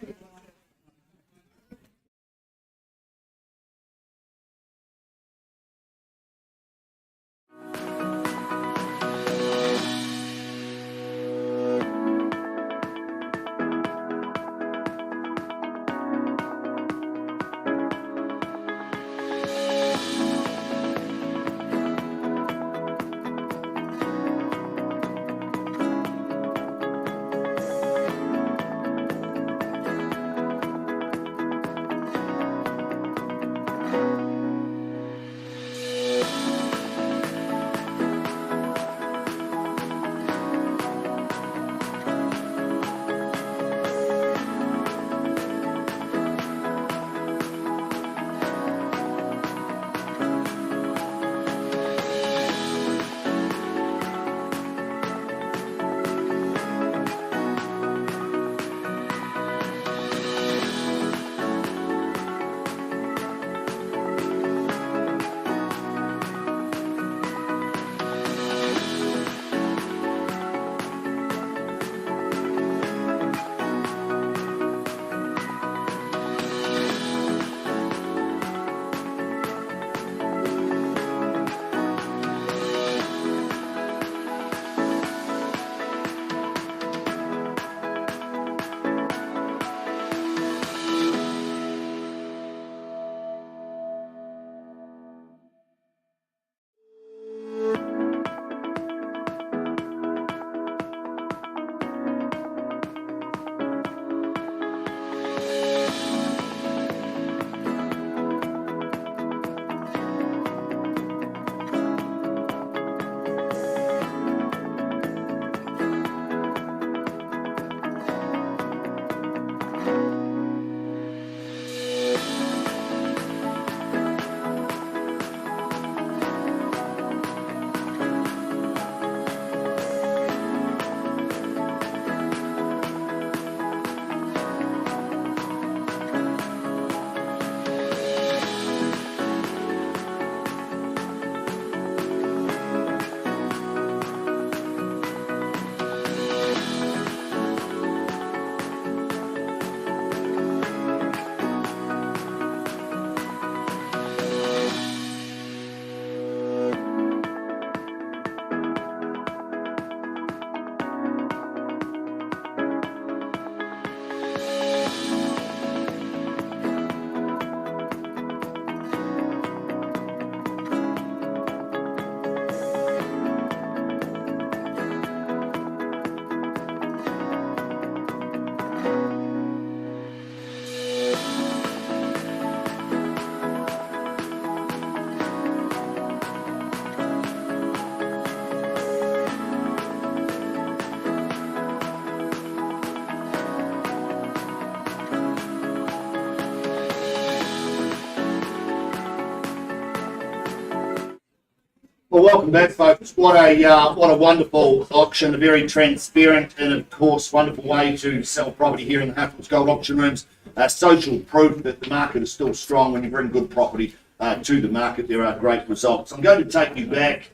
S1: Well, welcome back, folks. What a wonderful auction, a very transparent and, of course, wonderful way to sell property here in the Harcourts Gold Auction Rooms. Social proof that the market is still strong when you bring good property to the market. There are great results. I'm going to take you back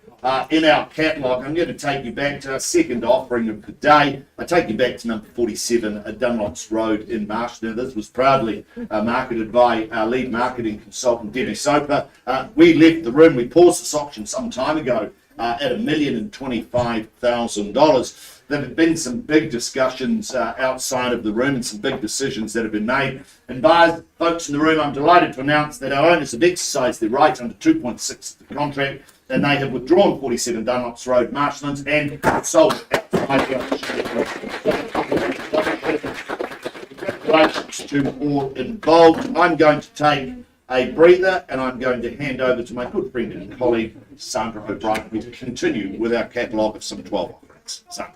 S1: in our catalogue. I'm going to take you back to our second offering of the day. I take you back to number 47, Dunlops Road in Marsh. Now, this was proudly marketed by our lead marketing consultant, Debbie Soper. We left the room. We paused this auction some time ago at $1,025,000. There have been some big discussions outside of the room and some big decisions that have been made. And buyers, folks in the room, I'm delighted to announce that our owners have exercised their right under 2.6 of the contract, and they have withdrawn 47 Dunlops Road, Marshlands, and sold it outside the auction. Congratulations to all involved. I'm going to take a breather and I'm going to hand over to my good friend and colleague, Sandra O'Brien, who will continue with our catalogue of some 12 offerings. Sandra.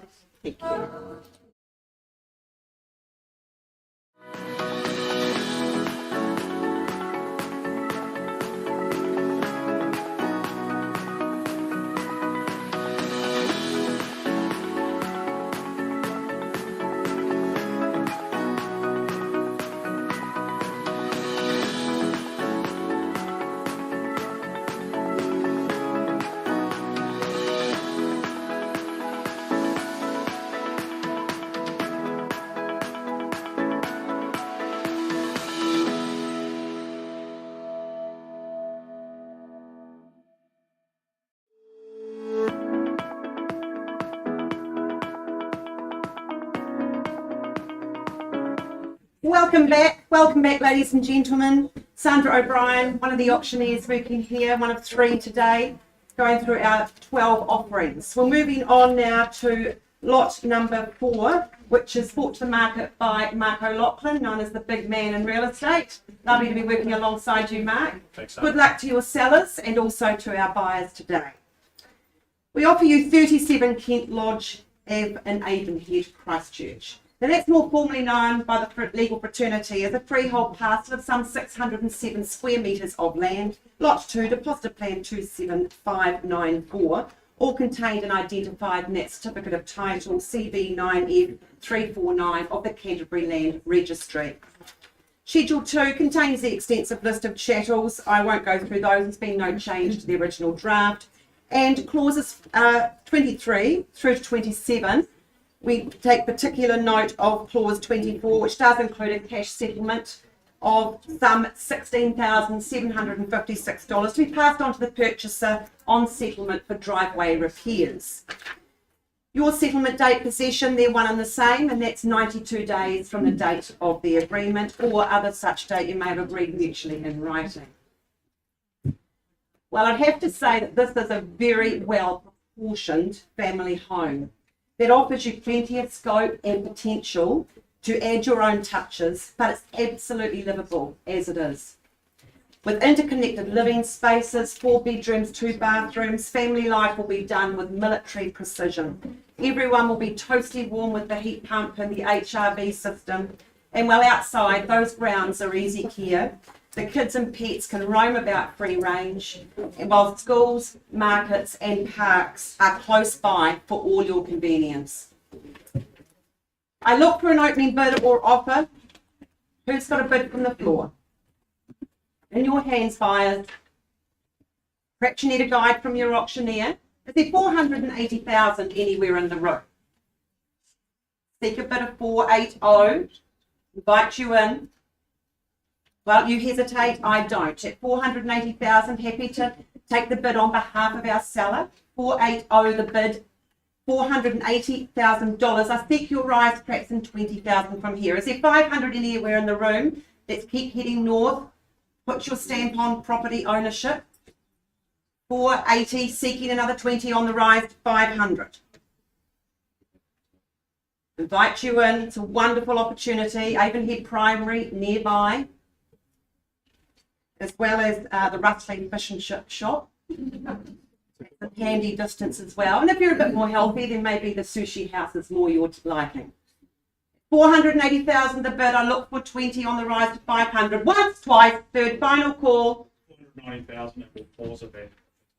S4: Welcome back, ladies and gentlemen. Sandra O'Brien, one of the auctioneers working here, one of three today, going through our 12 offerings. We're moving on now to lot number 4, which is brought to the market by Mark O'Loughlin, known as the big man in real estate. Lovely to be working alongside you, Mark.
S3: Thanks,
S4: Good luck to your sellers and also to our buyers today. We offer you 37 Kent Lodge Ave in Avonhead, Christchurch. Now that's more formally known by the legal fraternity as a freehold parcel of some 607 square metres of land, Lot 2, Deposit Plan 27594, all contained and identified in that Certificate of Title CV9F349 of the Canterbury Land Registry. Schedule 2 contains the extensive list of chattels. I won't go through those, there's been no change to the original draft. And clauses 23 through to 27. We take particular note of clause 24, which does include a cash settlement of some $16,756 to be passed on to the purchaser on settlement for driveway repairs. Your settlement date possession, they're one and the same, and that's 92 days from the date of the agreement or other such date you may have agreed mutually in writing. Well, I'd have to say that this is a very well proportioned family home that offers you plenty of scope and potential to add your own touches, but it's absolutely livable as it is. With interconnected living spaces, 4 bedrooms, 2 bathrooms, family life will be done with military precision. Everyone will be toasty warm with the heat pump and the HRV system. And while outside, those grounds are easy care. The kids and pets can roam about free range, while schools, markets and parks are close by for all your convenience. I look for an opening bid or offer. Who's got a bid from the floor? In your hands, buyers. Perhaps you need a guide from your auctioneer. Is there 480,000 anywhere in the room? Seek a bid of 480. Invite you in. Well, you hesitate, I don't. At 480,000, happy to take the bid on behalf of our seller. 480 the bid, $480,000. I think you'll rise perhaps in 20,000 from here. Is there 500 anywhere in the room? Let's keep heading north. Put your stamp on property ownership. 480, seeking another 20 on the rise to 500. Invite you in. It's a wonderful opportunity. Avonhead Primary nearby, as well as the Rustling Fish and Chip Shop. It's a handy distance as well. And if you're a bit more healthy, then maybe the sushi house is more your liking. 480,000 the bid. I look for 20 on the rise to 500. Once, twice, third, final call.
S3: 490,000 and we'll pause a bit.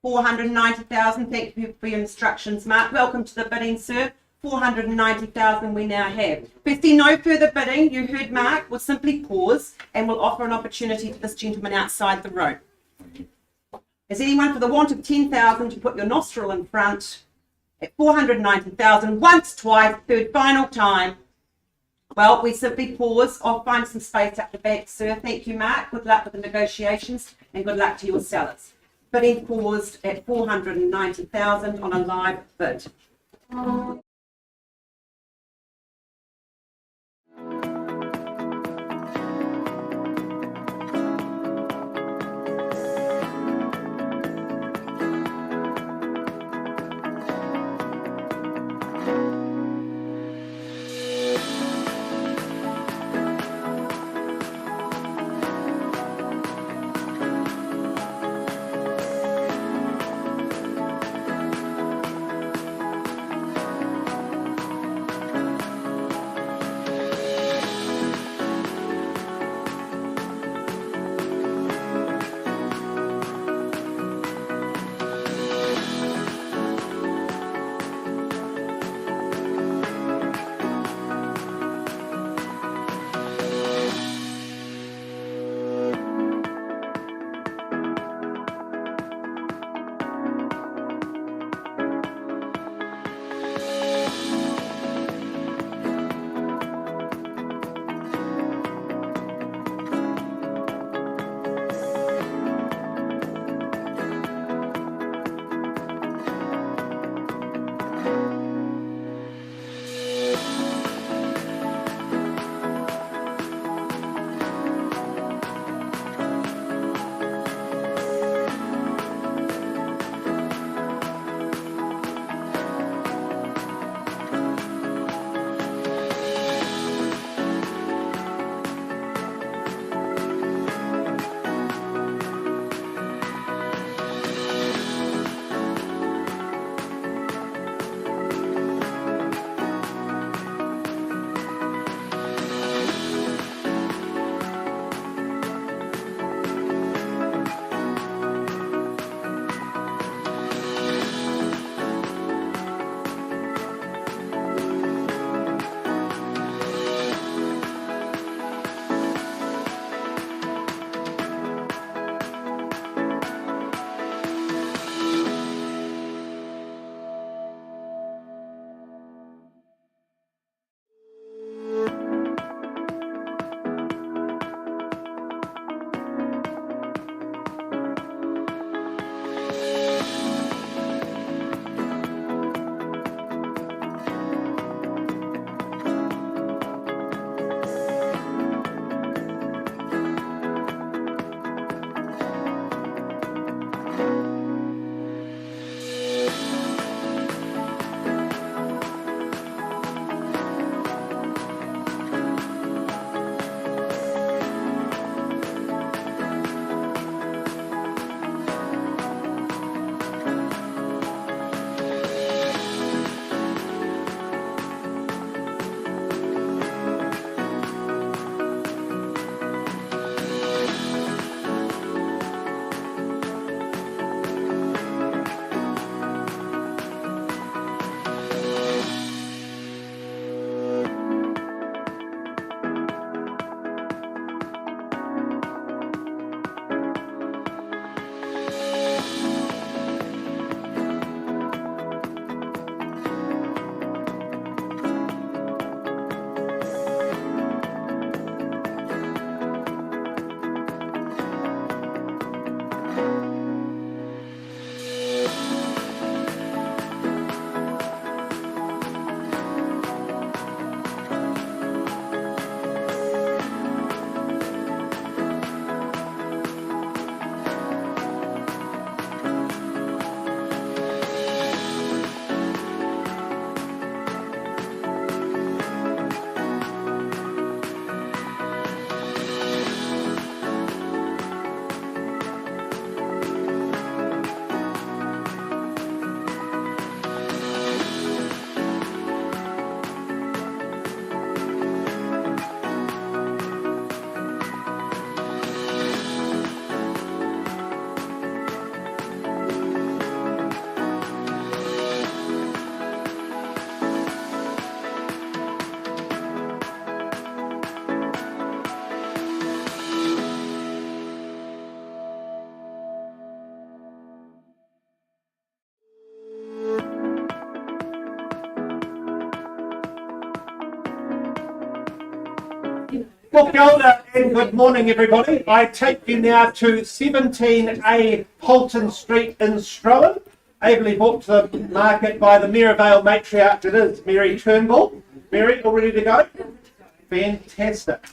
S4: 490,000. Thank you for your instructions, Mark. Welcome to the bidding, sir. 490,000 we now have. If we see no further bidding, you heard Mark, we'll simply pause and we'll offer an opportunity to this gentleman outside the room. Is anyone, for the want of 10,000, to put your nostril in front at 490,000, once, twice, third, final time? Well, we simply pause. I'll find some space at the back, sir. Thank you, Mark. Good luck with the negotiations and good luck to your sellers. Bidding paused at 490,000 on a live bid.
S3: Well, kia ora and good morning, everybody. I take you now to 17A Holton Street in Strowan, ably brought to the market by the Maryvale matriarch, it is Mary Turnbull. Mary, all ready to go? Fantastic.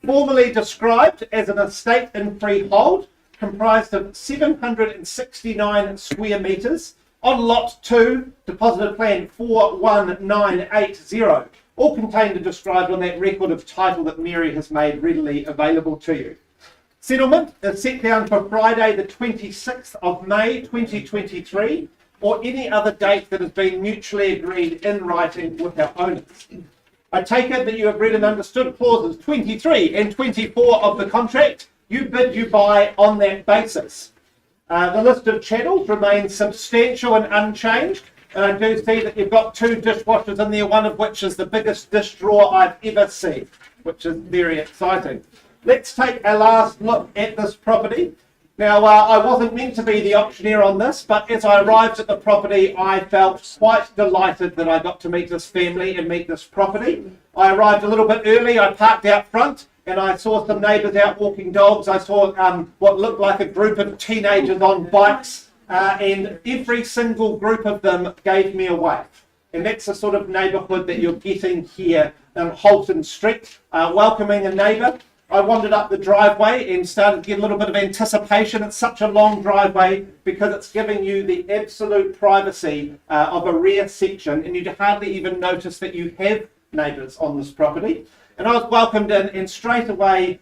S3: Formerly described as an estate in freehold, comprised of 769 square metres, on lot 2, deposited plan 41980. All contained and described on that record of title that Mary has made readily available to you. Settlement is set down for Friday the 26th of May 2023 or any other date that has been mutually agreed in writing with our owners. I take it that you have read and understood clauses 23 and 24 of the contract. You bid, you buy on that basis. The list of channels remains substantial and unchanged. And I do see that you've got 2 dishwashers in there, one of which is the biggest dish drawer I've ever seen, which is very exciting. Let's take a last look at this property. Now, I wasn't meant to be the auctioneer on this, but as I arrived at the property, I felt quite delighted that I got to meet this family and meet this property. I arrived a little bit early, I parked out front, and I saw some neighbours out walking dogs. I saw what looked like a group of teenagers on bikes. And every single group of them gave me a wave. And that's the sort of neighbourhood that you're getting here on Holton Street, welcoming a neighbour. I wandered up the driveway and started to get a little bit of anticipation. It's such a long driveway because it's giving you the absolute privacy of a rear section, and you'd hardly even notice that you have neighbours on this property. And I was welcomed in, and straight away,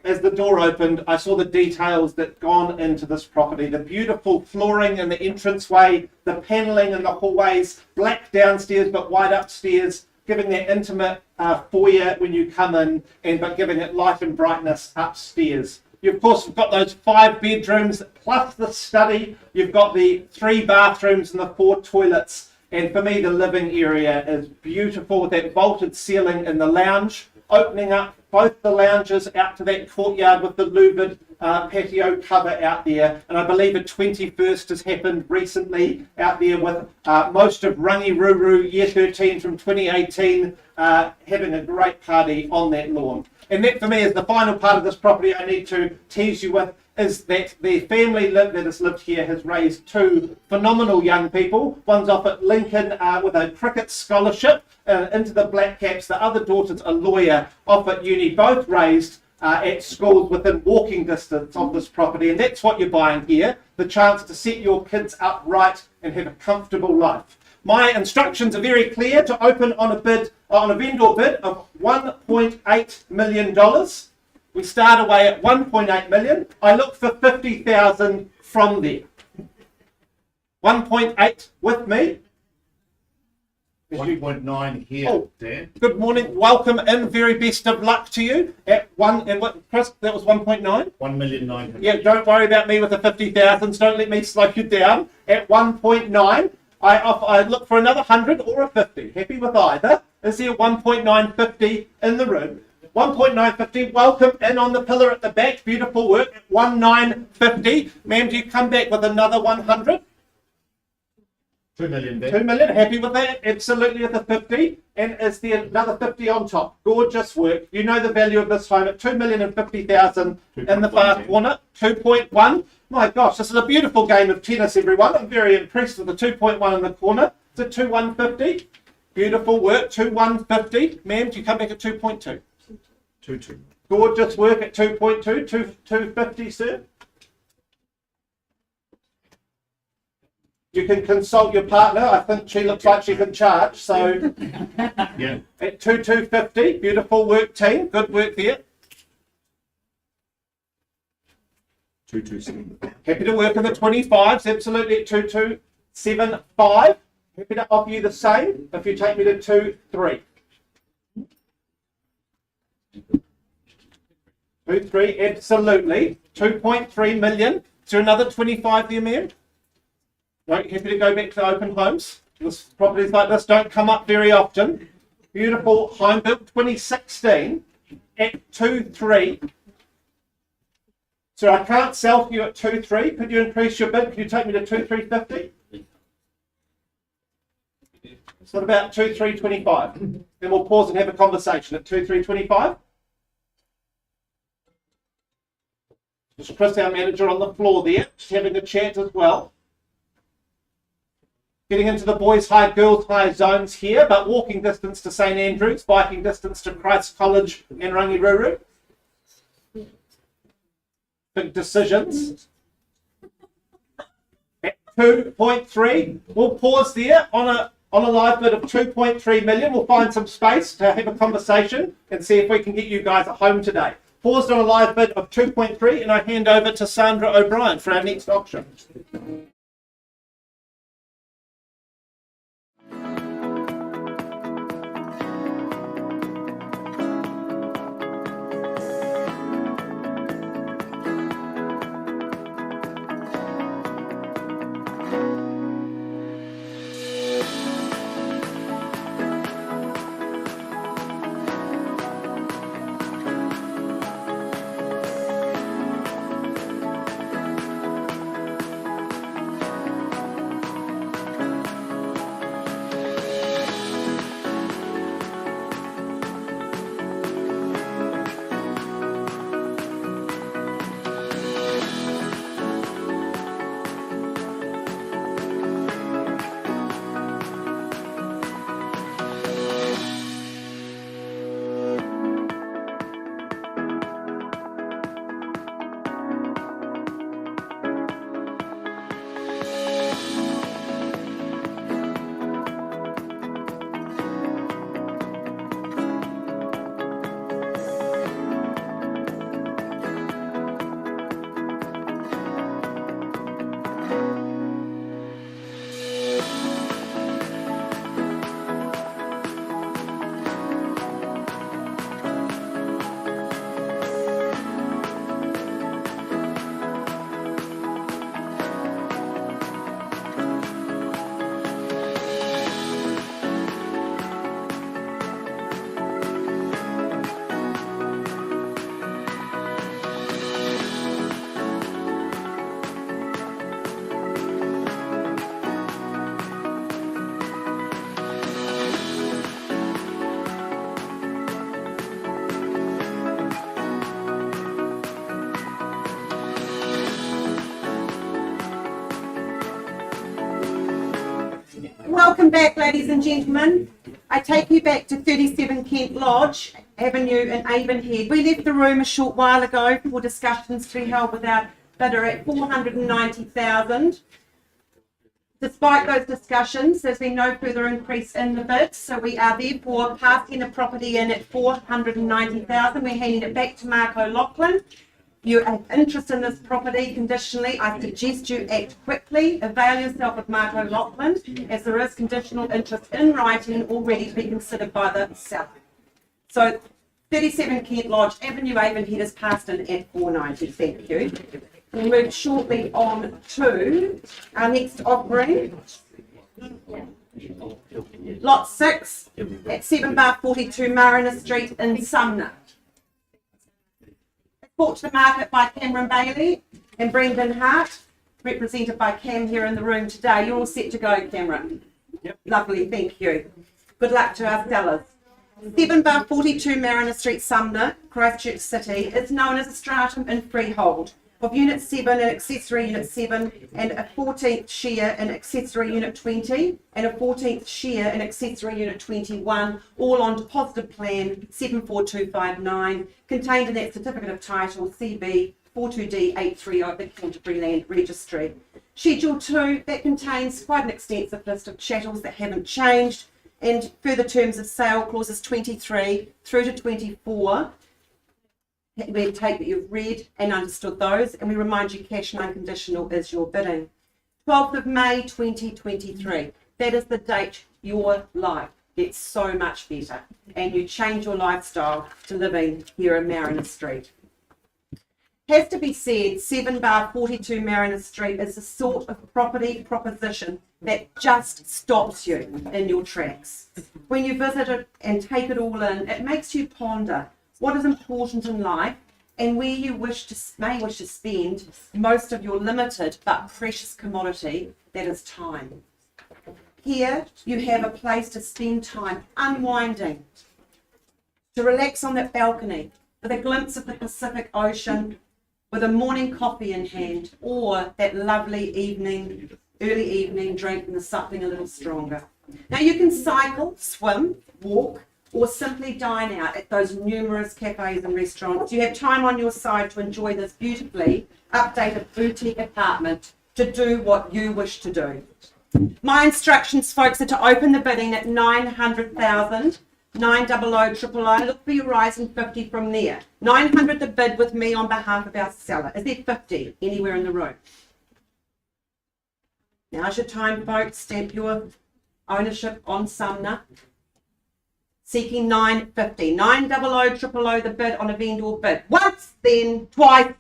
S3: as the door opened, I saw the details that gone into this property. The beautiful flooring in the entranceway, the panelling in the hallways, black downstairs but white upstairs, giving that intimate foyer when you come in, but giving it light and brightness upstairs. You, of course, have got those 5 bedrooms plus the study. You've got the 3 bathrooms and the 4 toilets. And for me, the living area is beautiful with that vaulted ceiling in the lounge, opening up both the lounges out to that courtyard with the louvered patio cover out there. And I believe a 21st has happened recently out there with most of Rangiruru Year 13 from 2018 having a great party on that lawn. And that for me is the final part of this property I need to tease you with, is that the family that has lived here has raised 2 phenomenal young people. One's off at Lincoln with a cricket scholarship into the Black Caps. The other daughter's a lawyer off at uni, both raised at schools within walking distance of this property. And that's what you're buying here, the chance to set your kids up right and have a comfortable life. My instructions are very clear: to open on a vendor bid of $1.8 million. We start away at 1.8 million. I look for 50,000 from there. 1.8 with me.
S1: 1.9 here,
S3: Oh,
S1: Dan.
S3: good morning. Welcome in. Very best of luck to you. At Chris, that was 1.9.
S1: 1,900,000.
S3: Yeah, don't worry about me with the 50,000s. Don't let me slow you down. At 1.9, I look for another 100 or a 50. Happy with either. Is there 1.950 in the room? 1.950, welcome in on the pillar at the back. Beautiful work at 1.950. Ma'am, do you come back with another 100?
S1: 2 million, Dan.
S3: 2 million, happy with that? Absolutely with the 50. And is there another 50 on top? Gorgeous work. You know the value of this home at 2,050,000 in the far corner. 2.1. My gosh, this is a beautiful game of tennis, everyone. I'm very impressed with the 2.1 in the corner. It's a 2,150. Beautiful work, 2,150. Ma'am, do you come back at 2.2?
S1: 2.2.
S3: Gorgeous work at 2.2, 250, sir. You can consult your partner. I think she looks like she can charge. So
S1: Yeah.
S3: at 2,250, beautiful work, team. Good work there.
S1: 227.
S3: Happy to work in the 25s, absolutely at 2,275. Happy to offer you the same if you take me to 2.3. 2.3, absolutely. 2.3 million. Is there another 25 there, ma'am? Right, happy to go back to open homes. Properties like this don't come up very often. Beautiful home built 2016 at 2.3. So I can't sell for you at 2.3. Could you increase your bid? Could you take me to 2.350? So about 2.325. Then we'll pause and have a conversation at 2.325. There's Chris, our manager, on the floor there, just having a chat as well. Getting into the boys' high, girls' high zones here, but walking distance to St Andrews, biking distance to Christ College and Rangiruru. Big decisions. At 2.3, we'll pause there on a live bid of 2.3 million. We'll find some space to have a conversation and see if we can get you guys at home today. Paused on a live bid of 2.3, and I hand over to Sandra O'Brien for our next auction.
S4: Welcome back, ladies and gentlemen. I take you back to 37 Kent Lodge Avenue in Avonhead. We left the room a short while ago for discussions to be held with our bidder at 490,000. Despite those discussions, there's been no further increase in the bid, so we are therefore passing the property in at 490,000. We're handing it back to Mark O'Loughlin. You have interest in this property conditionally, I suggest you act quickly. Avail yourself of Mark O'Loughlin, as there is conditional interest in writing already to be considered by the seller. So 37 Kent Lodge Avenue, Avonhead is passed in at 490. Thank you. We'll move shortly on to our next offering. Lot 6 at 7 bar 42 Mariner Street in Sumner. Brought to the market by Cameron Bailey and Brendan Hart, represented by Cam here in the room today. You're all set to go, Cameron.
S3: Yep.
S4: Lovely, thank you. Good luck to our sellers. 7 bar 42 Mariner Street, Sumner, Christchurch City, is known as a stratum in freehold of Unit 7 and Accessory Unit 7 and a 14th share in Accessory Unit 20 and a 14th share in Accessory Unit 21, all on deposited plan 74259, contained in that Certificate of Title CB 42D830 of the Canterbury Land Registry. Schedule 2, that contains quite an extensive list of chattels that haven't changed and further terms of sale, clauses 23 through to 24. We take that you've read and understood those, and we remind you cash and unconditional is your bidding. 12th of May 2023, that is the date your life gets so much better and you change your lifestyle to living here in Mariner Street. Has to be said, 7 bar 42 Mariner Street is the sort of property proposition that just stops you in your tracks. When you visit it and take it all in, it makes you ponder what is important in life and where you may wish to spend most of your limited but precious commodity, that is time. Here you have a place to spend time unwinding, to relax on that balcony with a glimpse of the Pacific Ocean, with a morning coffee in hand, or that lovely early evening drink with something a little stronger. Now you can cycle, swim, walk, or simply dine out at those numerous cafes and restaurants. You have time on your side to enjoy this beautifully updated boutique apartment to do what you wish to do. My instructions, folks, are to open the bidding at 900,000, 900,000. Look for your rising 50 from there. 900 the bid with me on behalf of our seller. Is there 50 anywhere in the room? Now's your time, folks. Stamp your ownership on Sumner. Seeking 950. 900,000 the bid on a vendor bid. Once, then twice.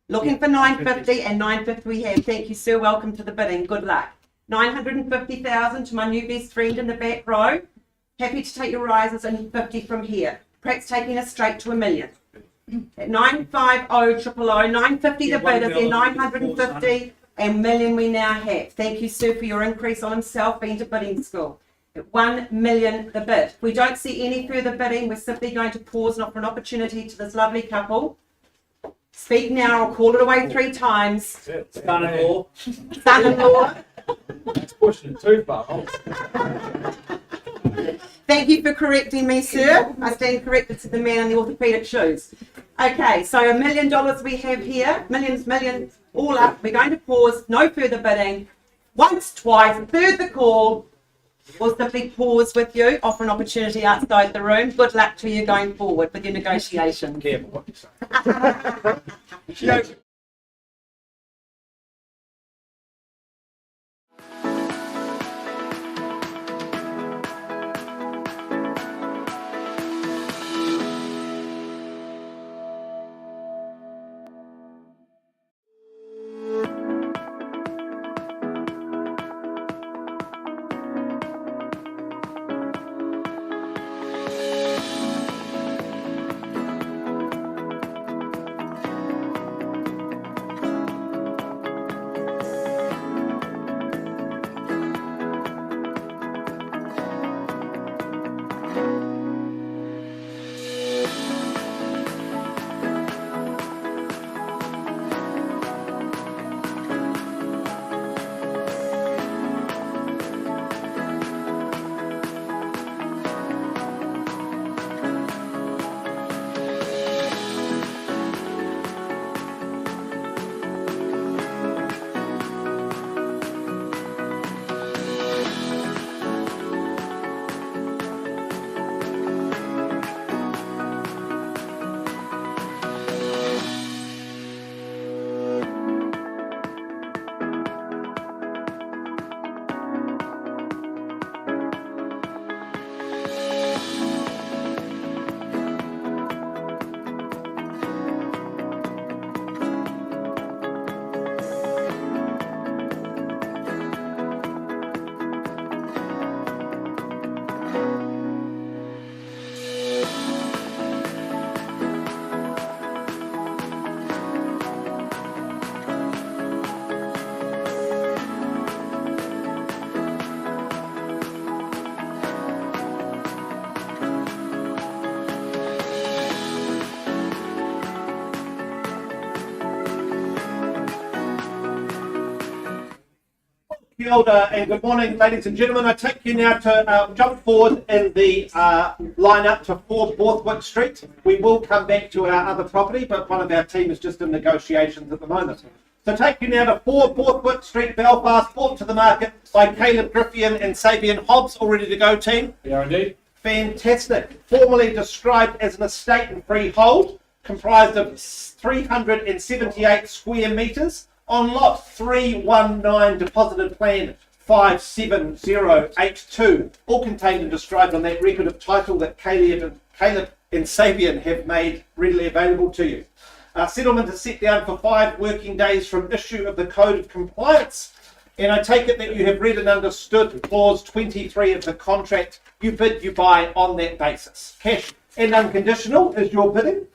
S4: Looking for 950 and 950 we have. Thank you, sir. Welcome to the bidding. Good luck. 950,000 to my new best friend in the back row. Happy to take your rises and 50 from here. Perhaps taking us straight to $1 million. At 950,000, 950 the bid is there, 950 and $1 million we now have. Thank you, sir, for your increase on himself, been to bidding school. At 1 million the bid. If we don't see any further bidding, we're simply going to pause and offer an opportunity to this lovely couple. Speak now or call it away 3 times.
S5: Son-in-law.
S4: Son-in-law.
S5: That's pushing it too far.
S4: Thank you for correcting me, sir. I stand corrected to the man in the orthopedic shoes. Okay, so $1 million we have here. Millions, all up. We're going to pause. No further bidding. Once, twice, third the call. We'll simply pause with you, offer an opportunity outside the room. Good luck to you going forward with your negotiations.
S5: Careful what you say.
S3: Kia ora and good morning, ladies and gentlemen. I take you now to jump forward in the line-up to 4 Borthwick Street. We will come back to our other property, but one of our team is just in negotiations at the moment. So take you now to 4 Borthwick Street, Belfast, brought to the market by Caleb Griffian and Sabian Hobbs. All ready to go, team?
S5: Yeah, indeed.
S3: Fantastic. Formerly described as an estate and freehold, comprised of 378 square metres. On lot 319, deposited plan 57082, all contained and described on that record of title that Caleb and Sabian have made readily available to you. Settlement is set down for 5 working days from issue of the Code of Compliance, and I take it that you have read and understood clause 23 of the contract. You bid, you buy on that basis. Cash and unconditional is your bidding.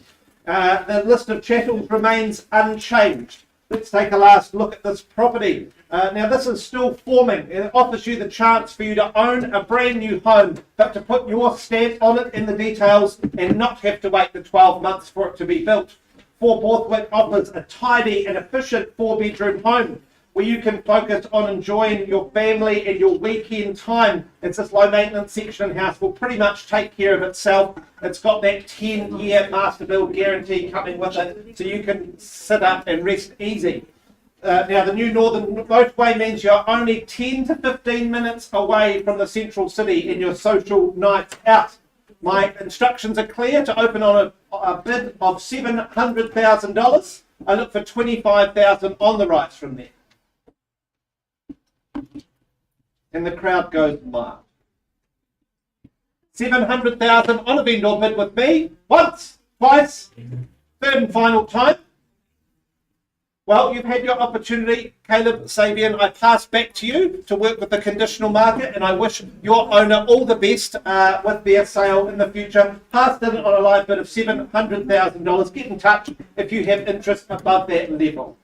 S3: The list of chattels remains unchanged. Let's take a last look at this property. Now this is still forming. It offers you the chance for you to own a brand new home, but to put your stamp on it in the details and not have to wait the 12 months for it to be built. For Borthwick offers a tidy and efficient 4-bedroom home where you can focus on enjoying your family and your weekend time. It's this low maintenance section house will pretty much take care of itself. It's got that 10-year master build guarantee coming with it, so you can sit up and rest easy. Now, the new Northern Motorway means you're only 10 to 15 minutes away from the central city in your social nights out. My instructions are clear to open on a bid of $700,000. I look for $25,000 on the rights from there. And the crowd goes wild. $700,000 on a vendor bid with me. Once, twice, third and final time. Well, you've had your opportunity, Caleb Sabian. I pass back to you to work with the conditional market, and I wish your owner all the best with their sale in the future. Passed in on a live bid of $700,000. Get in touch if you have interest above that level.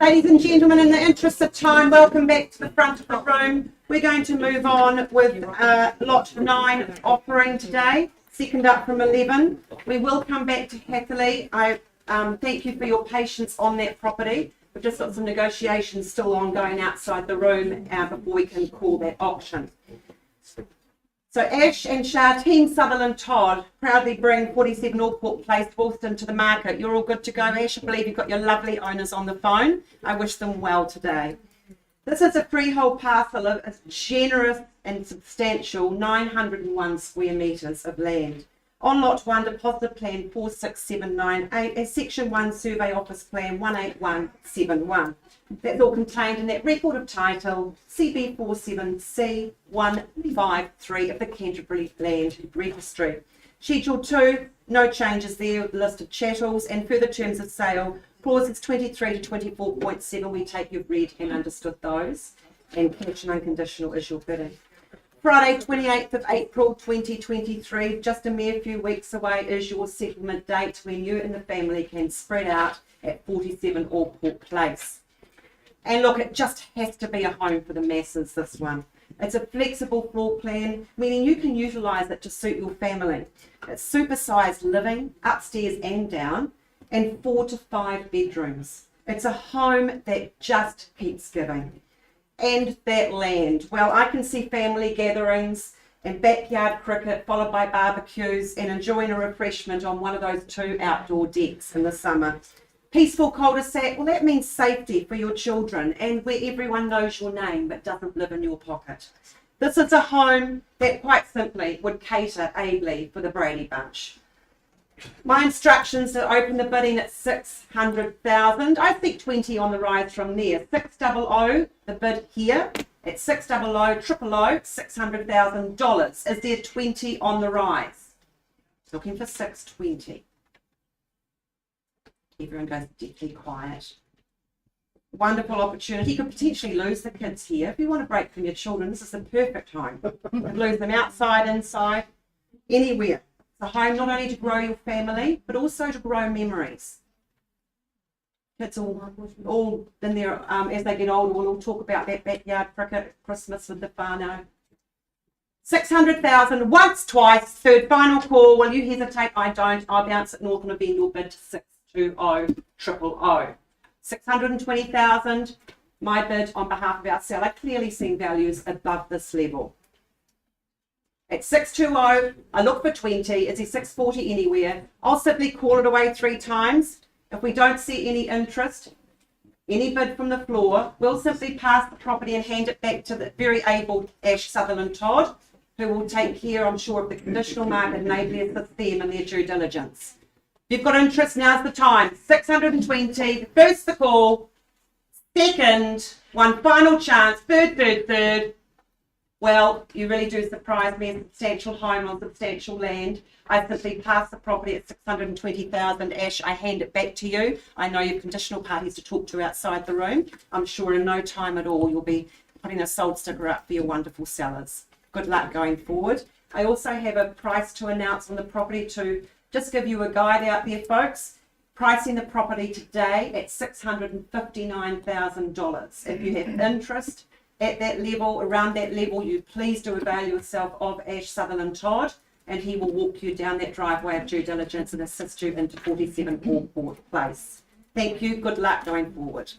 S4: Ladies and gentlemen, in the interest of time, welcome back to the front of the room. We're going to move on with lot 9 offering today, second up from 11. We will come back to Hatherley. I thank you for your patience on that property. We've just got some negotiations still ongoing outside the room before we can call that auction. So Ash and Shah, Team Sutherland Todd, proudly bring 47 Allport Place, Woolston to the market. You're all good to go, Ash. I believe you've got your lovely owners on the phone. I wish them well today. This is a freehold parcel of a generous and substantial 901 square metres of land. On lot 1, deposit plan 46798, and section 1 survey office plan 18171. That's all contained in that record of title CB47C153 of the Canterbury Land Registry. Schedule 2, no changes there with the list of chattels and further terms of sale. Clauses 23 to 24.7, we take you've read and understood those. And cash and unconditional is your bidding. Friday, 28th of April 2023, just a mere few weeks away, is your settlement date when you and the family can spread out at 47 Allport Place. And look, it just has to be a home for the masses, this one. It's a flexible floor plan, meaning you can utilise it to suit your family. It's supersized living, upstairs and down, and 4 to 5 bedrooms. It's a home that just keeps giving. And that land, well, I can see family gatherings and backyard cricket followed by barbecues and enjoying a refreshment on one of those 2 outdoor decks in the summer. Peaceful cul-de-sac, well, that means safety for your children and where everyone knows your name but doesn't live in your pocket. This is a home that quite simply would cater ably for the Brady Bunch. My instructions to open the bidding at 600,000. I think 20 on the rise from there. 600, the bid here at 600, $600,000. Is there 20 on the rise? Looking for 620. Everyone goes deathly quiet. Wonderful opportunity. You could potentially lose the kids here. If you want to break from your children, this is the perfect home. You could lose them outside, inside, anywhere. It's a home not only to grow your family, but also to grow memories. Kids all in there, as they get older, we'll all talk about that backyard cricket, Christmas with the whānau. 600,000, once, twice, third, final call. Will you hesitate? I don't. I'll bounce it north and bend your bid to 620 000. 620,000, my bid on behalf of our seller, clearly seeing values above this level. At 620, I look for 20. Is he 640 anywhere? I'll simply call it away 3 times. If we don't see any interest, any bid from the floor, we'll simply pass the property and hand it back to the very able Ash Sutherland Todd, who will take care, I'm sure, of the conditional market and ably assist them in their due diligence. If you've got interest, now's the time. 620, first the call, second, one final chance, third. Well, you really do surprise me. A substantial home on substantial land. I simply pass the property at 620,000. Ash, I hand it back to you. I know you have conditional parties to talk to outside the room. I'm sure in no time at all you'll be putting a sold sticker up for your wonderful sellers. Good luck going forward. I also have a price to announce on the property to just give you a guide out there, folks. Pricing the property today at $659,000. If you have interest at that level, around that level, you please do avail yourself of Ash Sutherland Todd, and he will walk you down that driveway of due diligence and assist you into 47 Allport Place. Thank you. Good luck going forward.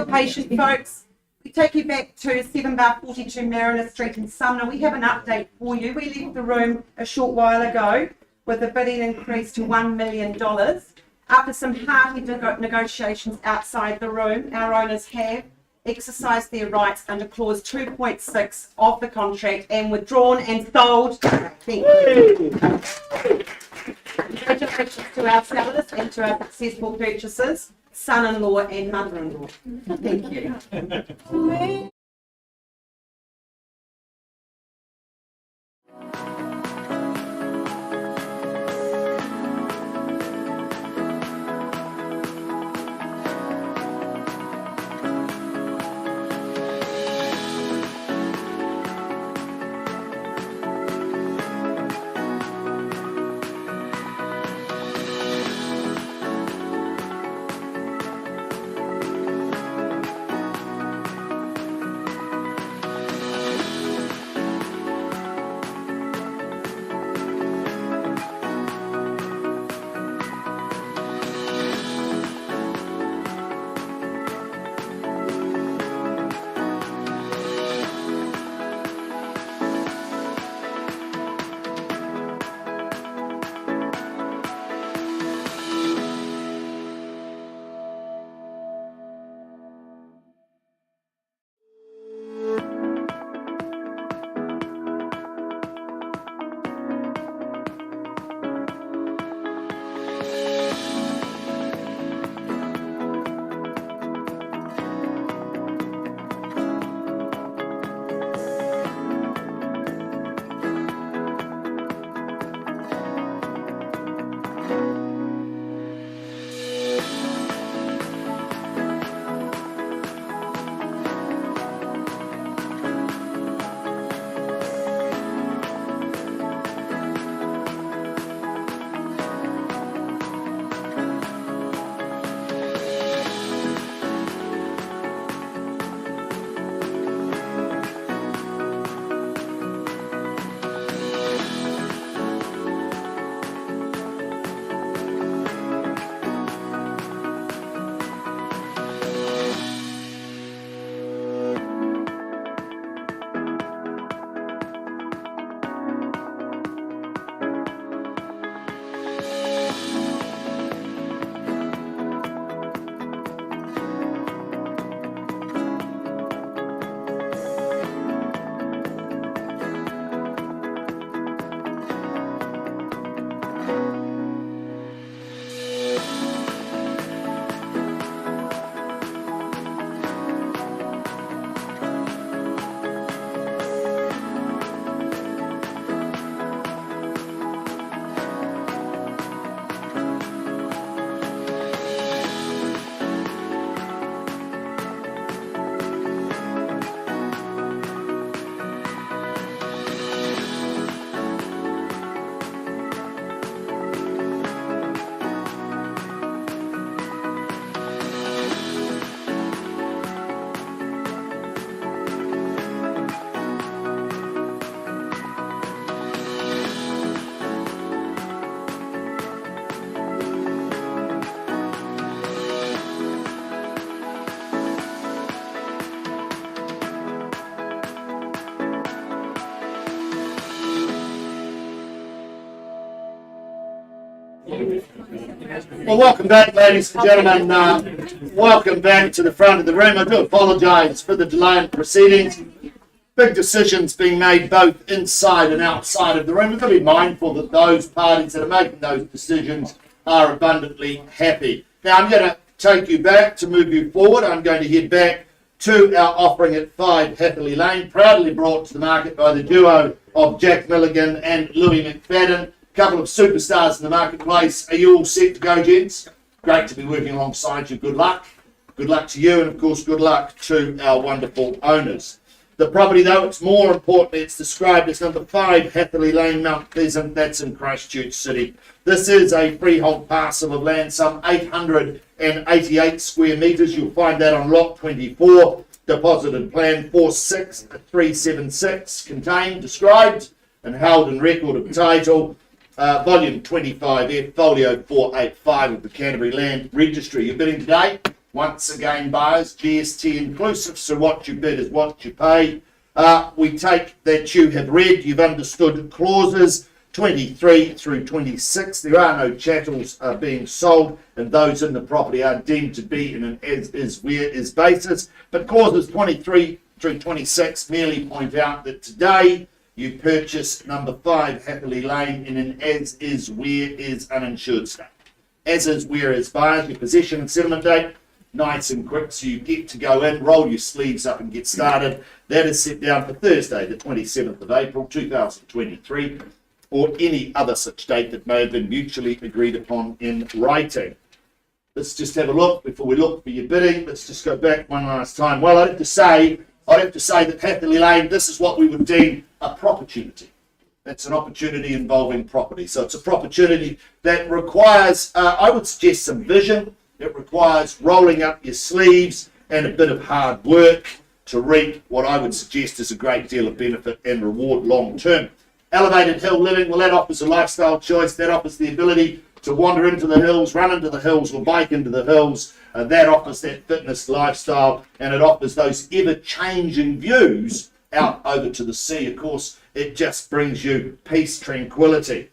S4: patient, folks. We take you back to 7 bar 42 Mariner Street in Sumner. We have an update for you. We left the room a short while ago with a bidding increase to $1 million. After some hearty negotiations outside the room, our owners have exercised their rights under clause 2.6 of the contract and withdrawn and sold. Thank you. Congratulations to our sellers and to our successful purchasers, son-in-law and mother-in-law. Thank you.
S1: Well, welcome back, ladies and gentlemen. Welcome back to the front of the room. I do apologise for the delay in proceedings. Big decisions being made both inside and outside of the room. We've got to be mindful that those parties that are making those decisions are abundantly happy. Now, I'm going to take you back to move you forward. I'm going to head back to our offering at 5 Happily Lane, proudly brought to the market by the duo of Jack Milligan and Louis McFadden. Couple of superstars in the marketplace. Are you all set to go, gents? Great to be working alongside you. Good luck. Good luck to you, and of course, good luck to our wonderful owners. The property, though, it's more importantly, it's described as number 5 Happily Lane, Mount Pleasant. That's in Christchurch City. This is a freehold parcel of land, some 888 square metres. You'll find that on lot 24, deposited plan 46376, contained, described, and held in record of title. Volume 25F, folio 485 of the Canterbury Land Registry. You're bidding today? Once again, buyers, GST inclusive, so what you bid is what you pay. We take that you have read, you've understood clauses 23 through 26. There are no chattels being sold, and those in the property are deemed to be in an as-is, where-is basis. But clauses 23 through 26 merely point out that today you purchase number 5 Happily Lane in an as-is, where-is uninsured state. As-is, where-is buyers, your possession and settlement date, nice and quick, so you get to go in, roll your sleeves up and get started. That is set down for Thursday, the 27th of April, 2023, or any other such date that may have been mutually agreed upon in writing. Let's just have a look before we look for your bidding. Let's just go back one last time. Well, I'd have to say that Happily Lane, this is what we would deem a opportunity. It's an opportunity involving property. So it's a opportunity that requires, I would suggest, some vision. It requires rolling up your sleeves and a bit of hard work to reap what I would suggest is a great deal of benefit and reward long term. Elevated hill living, well, that offers a lifestyle choice. That offers the ability to wander into the hills, run into the hills, or bike into the hills. That offers that fitness lifestyle, and it offers those ever-changing views out over to the sea. Of course, it just brings you peace, tranquility.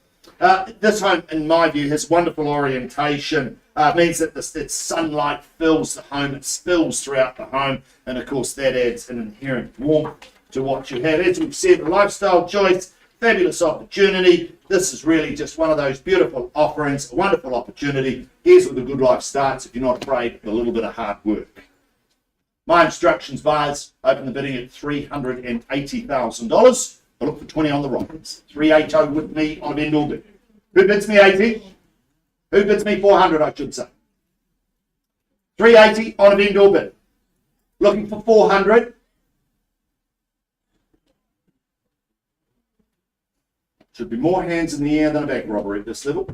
S1: This home, in my view, has wonderful orientation. Means that its sunlight fills the home, it spills throughout the home, and of course that adds an inherent warmth to what you have. As we've said, a lifestyle choice, fabulous opportunity. This is really just one of those beautiful offerings, a wonderful opportunity. Here's where the good life starts if you're not afraid of a little bit of hard work. My instructions, buyers, open the bidding at $380,000. I look for 20 on the right. 380 with me on a vendor bid. Who bids me 80? Who bids me 400, I should say? 380 on a vendor bid. Looking for 400. Should be more hands in the air than a bank robbery at this level.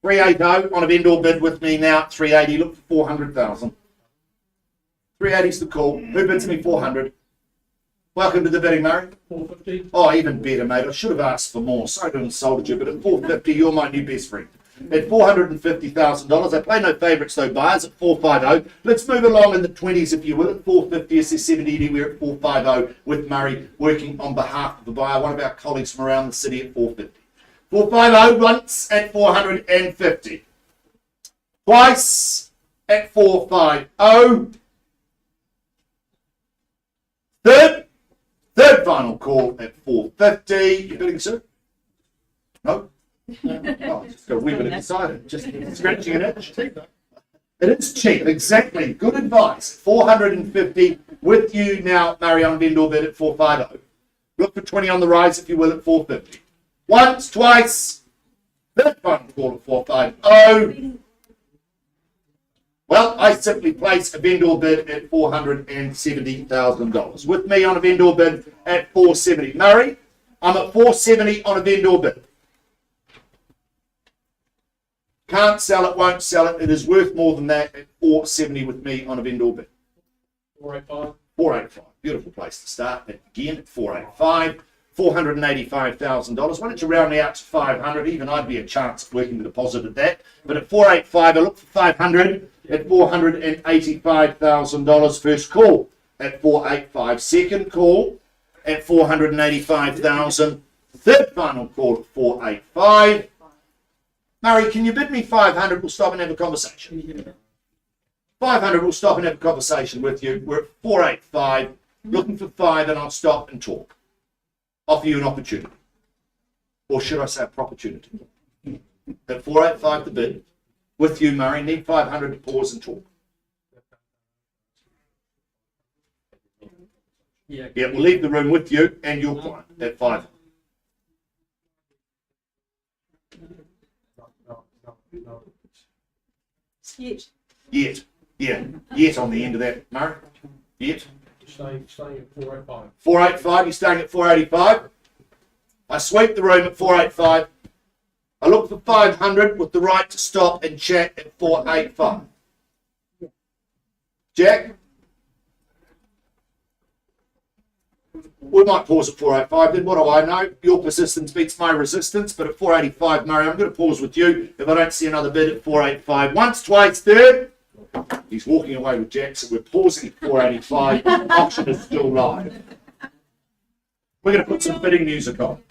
S1: 380 on a vendor bid with me now at 380. Look for 400,000. 380 is the call. Who bids me 400? Welcome to the bidding, Murray.
S5: 450.
S1: Oh, even better, mate. I should have asked for more. Sorry to have insulted you, but at 450, you're my new best friend. At $450,000, I play no favourites though, buyers, at 450. Let's move along in the 20s, if you will. At 450, is there 70 anywhere at 450 with Murray working on behalf of the buyer, one of our colleagues from around the city at 450. 450 once at 450. Twice at 450. Third final call at 450. You bidding, sir? No? Oh, just got a wee bit excited. Just scratching an itch. It is cheap, exactly. Good advice. 450 with you now, Murray, on vendor bid at 450. Look for 20 on the rise, if you will, at 450. Once, twice. Third final call at 450. Well, I simply place a vendor bid at $470,000. With me on a vendor bid at 470. Murray, I'm at 470 on a vendor bid. Can't sell it, won't sell it. It is worth more than that at 470 with me on a vendor bid.
S5: 485.
S1: 485. Beautiful place to start. Again at 485. $485,000. Why don't you round me out to 500? Even I'd be a chance of working the deposit at that. But at 485, I look for 500 at $485,000. First call at 485. Second call at 485,000. Third final call at 485. Murray, can you bid me 500? We'll stop and have a conversation. 500, we'll stop and have a conversation with you. We're at 485, looking for 5, and I'll stop and talk. Offer you an opportunity. Or should I say a opportunity? At 485 the bid, with you, Murray, need 500 to pause and talk.
S5: Yeah.
S1: Yeah, we'll leave the room with you and your client at 5.
S5: No.
S2: Sketch.
S1: Yet. Yeah. Yet on the end of that, Murray. Yet.
S5: Staying at 485.
S1: 485, you're staying at 485. I sweep the room at 485. I look for 500 with the right to stop and chat at 485. Jack? We might pause at 485 then. What do I know? Your persistence beats my resistance, but at 485, Murray, I'm going to pause with you if I don't see another bid at 485. Once, twice, third. He's walking away with Jackson. We're pausing at 485. Auction is still live. We're going to put some bidding music on.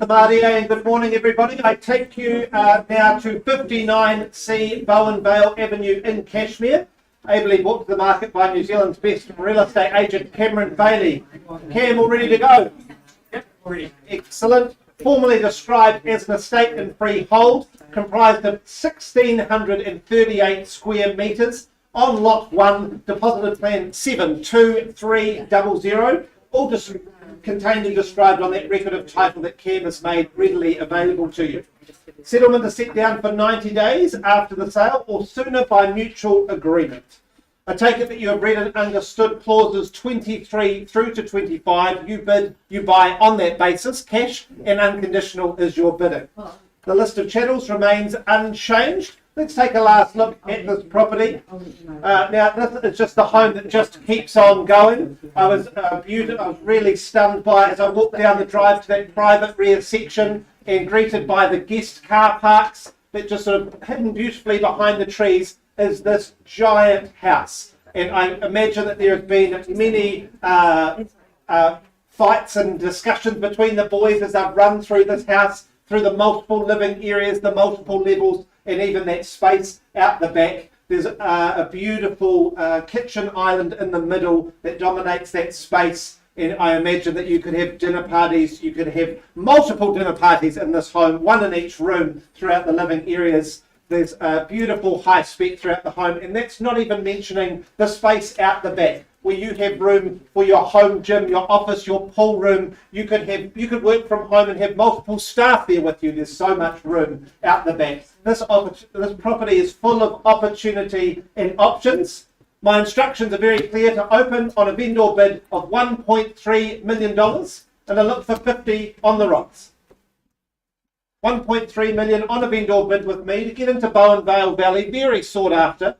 S3: And good morning, everybody. I take you now to 59C Bowen Vale Avenue in Cashmere, ably brought to the market by New Zealand's best real estate agent, Cameron Bailey. Cam, all ready to go? Yep, ready. Excellent. Formally described as an estate in freehold, comprised of 1,638 square metres on Lot 1, deposited plan 72300, all contained and described on that record of title that Cam has made readily available to you. Settlement is set down for 90 days after the sale or sooner by mutual agreement. I take it that you have read and understood clauses 23 through to 25. You bid, you buy on that basis. Cash and unconditional is your bidding. The list of channels remains unchanged. Let's take a last look at this property. Now, this is just the home that just keeps on going. I was really stunned by it as I walked down the drive to that private rear section and greeted by the guest car parks that just sort of hidden beautifully behind the trees is this giant house. And I imagine that there have been many fights and discussions between the boys as I've run through this house, through the multiple living areas, the multiple levels, and even that space out the back. There's a beautiful kitchen island in the middle that dominates that space. And I imagine that you could have dinner parties, you could have multiple dinner parties in this home, one in each room throughout the living areas. There's a beautiful high spec throughout the home, and that's not even mentioning the space out the back, where you have room for your home gym, your office, your pool room. You could work from home and have multiple staff there with you. There's so much room out the back. This property is full of opportunity and options. My instructions are very clear: to open on a vendor bid of $1.3 million and I look for 50 on the rocks. 1.3 million on a vendor bid with me to get into Bowen Vale Valley, very sought after.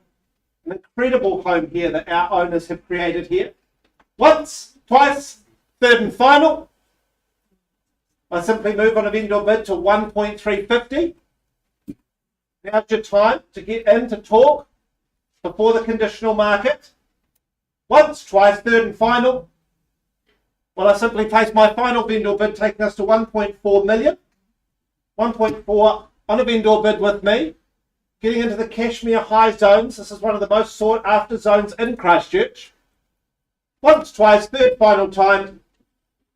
S3: An incredible home here that our owners have created here. Once, twice, third and final. I simply move on a vendor bid to 1.350. Now's your time to get in to talk before the conditional market. Once, twice, third and final. Well, I simply place my final vendor bid, taking us to 1.4 million. 1.4 on a vendor bid with me. Getting into the Cashmere high zones. This is one of the most sought after zones in Christchurch. Once, twice, third, final time.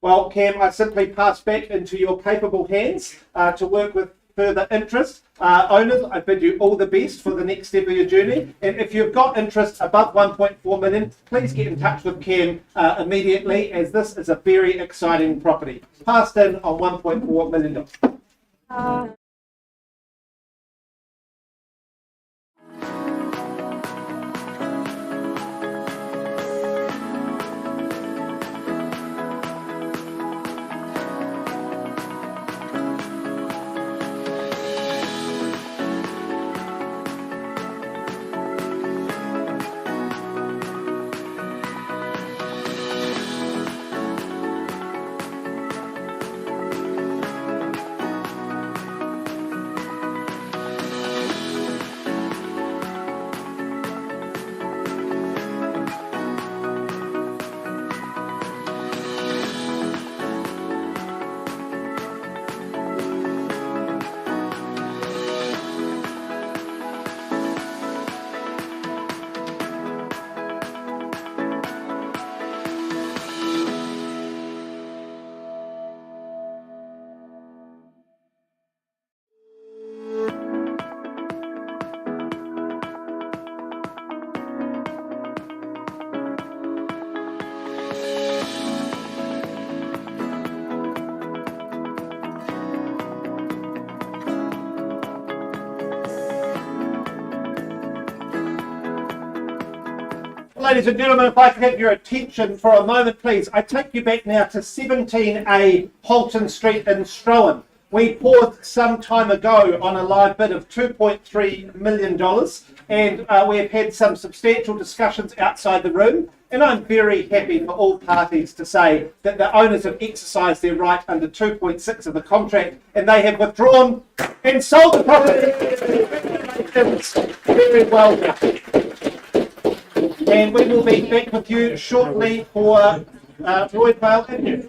S3: Well, Cam, I simply pass back into your capable hands to work with further interest. Owners, I bid you all the best for the next step of your journey. And if you've got interest above 1.4 million, please get in touch with Cam immediately, as this is a very exciting property. Passed in on $1.4 million. ladies and gentlemen, if I could have your attention for a moment, please. I take you back now to 17A Halton Street in Strohan. We paused some time ago on a live bid of $2.3 million, and we have had some substantial discussions outside the room. And I'm very happy for all parties to say that the owners have exercised their right under 2.6 of the contract, and they have withdrawn and sold the property. Very well done. And we will be back with you shortly for Roydvale Avenue.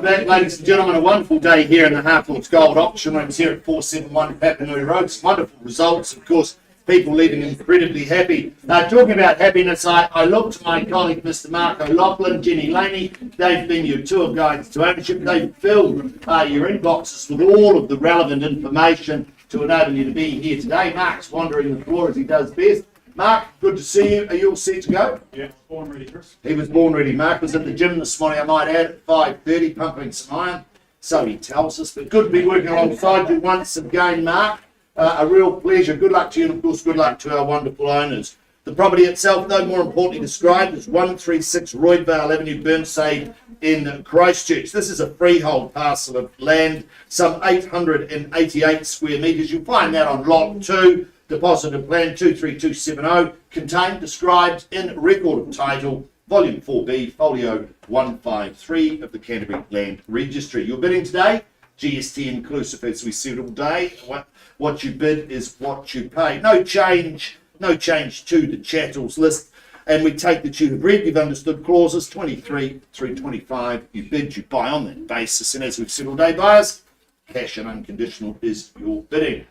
S1: Back, ladies and gentlemen, a wonderful day here in the Harcourts Gold Auction Rooms here at 471 Papanui Road. Some wonderful results, of course, people leaving incredibly happy. Talking about happiness, I look to my colleague, Mr. Mark O'Loughlin, Jenny Laney. They've been your tour guides to ownership. They've filled your inboxes with all of the relevant information to enable you to be here today. Mark's wandering the floor as he does best. Mark, good to see you. Are you all set to go?
S5: Yeah, born ready, Chris.
S1: He was born ready. Mark was at the gym this morning, I might add, at 5:30, pumping some iron. So he tells us. But good to be working alongside you once again, Mark. A real pleasure. Good luck to you, and of course, good luck to our wonderful owners. The property itself, though, more importantly described as 136 Roydvale Avenue, Burnside in Christchurch. This is a freehold parcel of land, some 888 square metres. You'll find that on Lot 2. Deposit and Plan 23270, contained, described in record of title, Volume 4B, Folio 153 of the Canterbury Land Registry. Your bidding today, GST inclusive, as we said all day. What you bid is what you pay. No change to the chattels list. And we take that you have read, you've understood clauses 23 through 25. You bid, you buy on that basis. And as we've said all day, buyers, cash and unconditional is your bidding.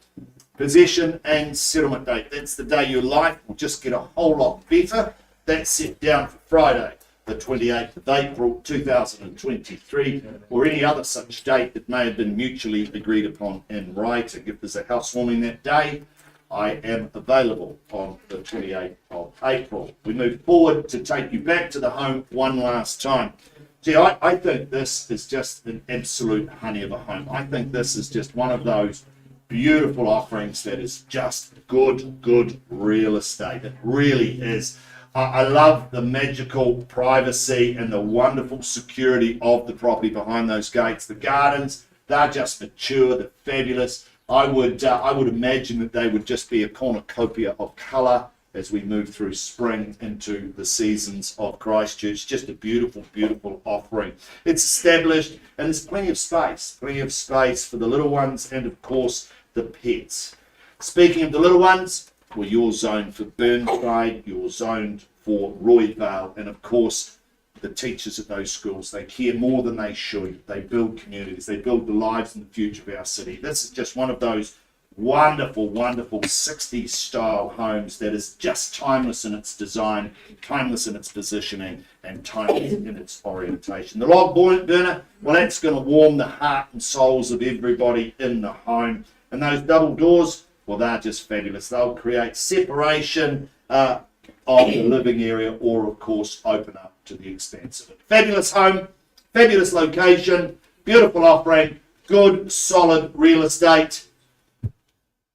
S1: Possession and settlement date. That's the day your life will just get a whole lot better. That's set down for Friday, the 28th of April 2023, or any other such date that may have been mutually agreed upon in writing. If there's a housewarming that day, I am available on the 28th of April. We move forward to take you back to the home one last time. See, I think this is just an absolute honey of a home. I think this is just one of those beautiful offerings that is just good real estate. It really is. I love the magical privacy and the wonderful security of the property behind those gates. The gardens, they're just mature, they're fabulous. I would imagine that they would just be a cornucopia of colour as we move through spring into the seasons of Christchurch. Just a beautiful offering. It's established and there's plenty of space for the little ones and of course the pets. Speaking of the little ones, well, you're zoned for Burnside, you're zoned for Royvale, and of course the teachers at those schools, they care more than they should. They build communities, they build the lives and the future of our city. This is just one of those wonderful 60s style homes that is just timeless in its design, timeless in its positioning, and timeless in its orientation. The log burner, well, that's going to warm the heart and souls of everybody in the home. And those double doors, well, they're just fabulous. They'll create separation of the living area, or of course open up to the expanse of it. Fabulous home, fabulous location, beautiful offering, good solid real estate.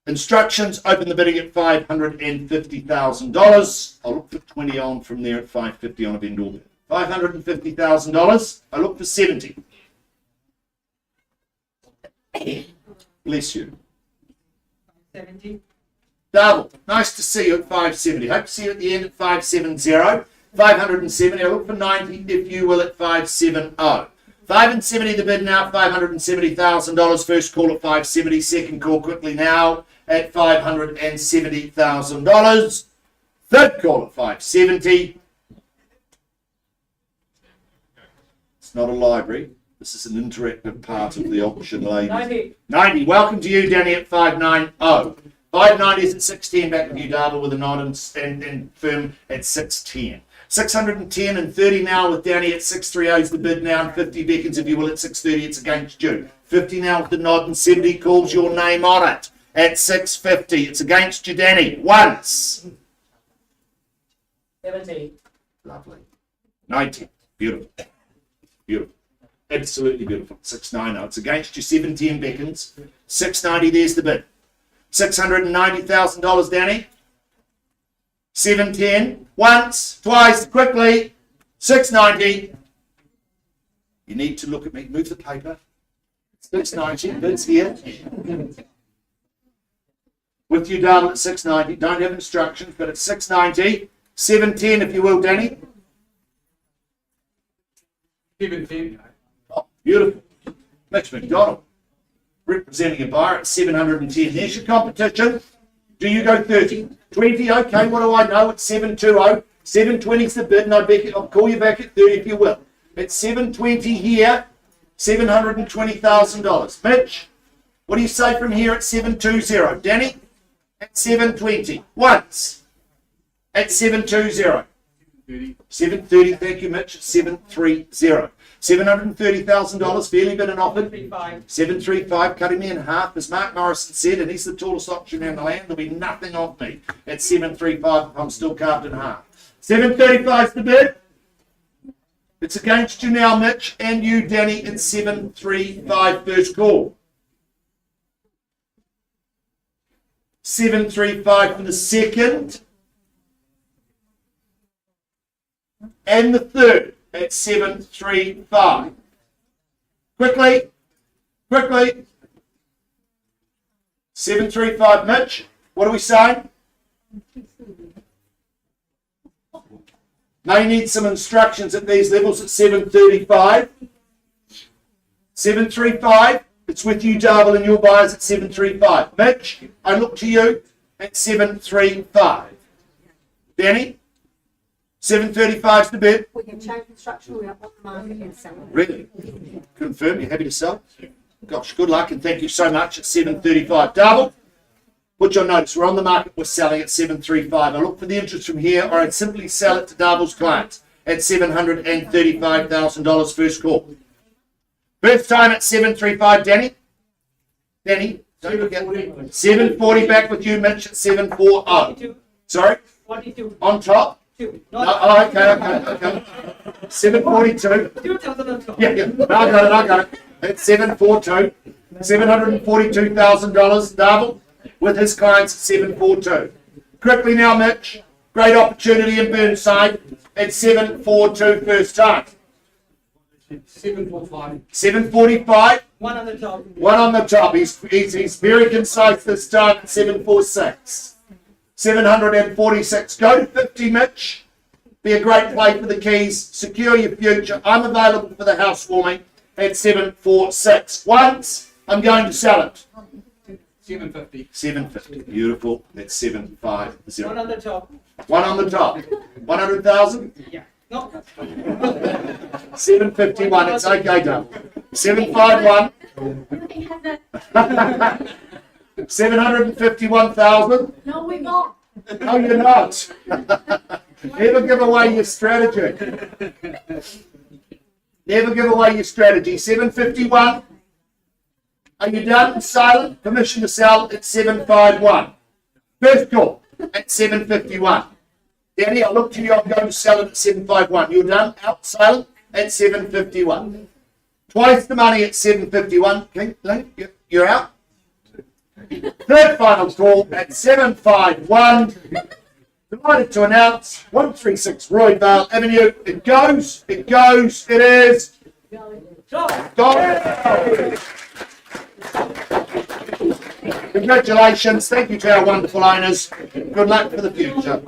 S1: Instructions, open the bidding at $550,000. I'll look for 20 on from there at $550 on a vendor bid. $550,000. I look for 70. Bless you.
S2: 70.
S1: Double. Nice to see you at 570. Hope to see you at the end at 570. 570. I look for 90, if you will, at 570. 570 the bid now, $570,000. First call at 570. Second call quickly now at $570,000. Third call at 570. It's not a library. This is an interactive part of the auction, ladies.
S2: 90.
S1: 90. Welcome to you, Danny, at 590. 590 is at 610. Back with you, Darla, with a nod and firm at 610. 610 and 30 now with Danny at 630 is the bid now, and 50 beckons, if you will, at 630. It's against you. 50 now with the nod, and 70 calls your name on it at 650. It's against you, Danny. Once.
S2: 70.
S1: Lovely. 90. Beautiful. Beautiful. Absolutely beautiful. 690. It's against you. 710 beckons. 690. There's the bid. $690,000, Danny. 710. Once, twice, quickly. 690. You need to look at me. Move the paper. 690. Bid's here. With you, darling, at 690. Don't have instructions, but it's 690. 710, if you will, Danny.
S5: 17.
S1: Oh, beautiful. Mitch McDonald representing a buyer at 710. There's your competition. Do you go 30? 20? Okay, what do I know? It's 720. 720 is the bid, and I'll call you back at 30 if you will. It's 720 here, $720,000. Mitch, what do you say from here at 720? Danny, at 720. Once, at 720. 730, thank you, Mitch, at 730. $730,000, fairly bid and offered. 735, cutting me in half, as Mark Morrison said, and he's the tallest auctioneer in the land. There'll be nothing off me at 735 if I'm still carved in half. 735 is the bid. It's against you now, Mitch, and you, Danny, at 735, first call. 735 for the second. And the third at 735. Quickly. 735, Mitch. What are we saying? May need some instructions at these levels at 735. 735. It's with you, Darvel, and your buyers at 735. Mitch, I look to you at 735. Danny? 735 is the bid.
S6: We can change construction, we're up on the market and sell it.
S1: Really? Confirm, you're happy to sell? Gosh, good luck and thank you so much at 735. Darvel, Put your notes. We're on the market. We're selling at 735. I look for the interest from here, or I'd simply sell it to Darville's clients at $735,000 first call. First time at 735, Danny. Danny, don't forget. 740 back with you, Mitch at 740.
S2: 42,
S1: Sorry,
S2: 42,
S1: on top.
S2: 2.
S1: No,
S2: Not
S1: oh, okay. 742.
S2: 2012.
S1: Yeah. I got it. It's 742. $742,000, Darville, with his clients at 742. Quickly now, Mitch. Great opportunity in Burnside at 742 first time.
S5: 745.
S1: 745.
S2: One on the top.
S1: One on the top. He's very concise this time at 746. 746. Go to 50, Mitch. Be a great play for the keys. Secure your future. I'm available for the housewarming at 746. Once, I'm going to sell it.
S5: 750.
S1: 750. Beautiful. That's 750.
S2: One on the top.
S1: One on the top. 100,000.
S2: Yeah. No.
S1: 751. It's okay, done. 751. 751,000.
S6: No, we're not.
S1: No, you're not. Never give away your strategy. Never give away your strategy. 751. Are you done? Silent. Permission to sell at 751. First call at 751. Danny, I look to you. I'm going to sell it at 751. You're done. Out. Silent at 751. Twice the money at 751. Okay, you're out. Third final call at 751. Delighted to announce 136 Roydale Avenue. It goes. It is. Gone. Congratulations. Thank you to our wonderful owners. Good luck for the future.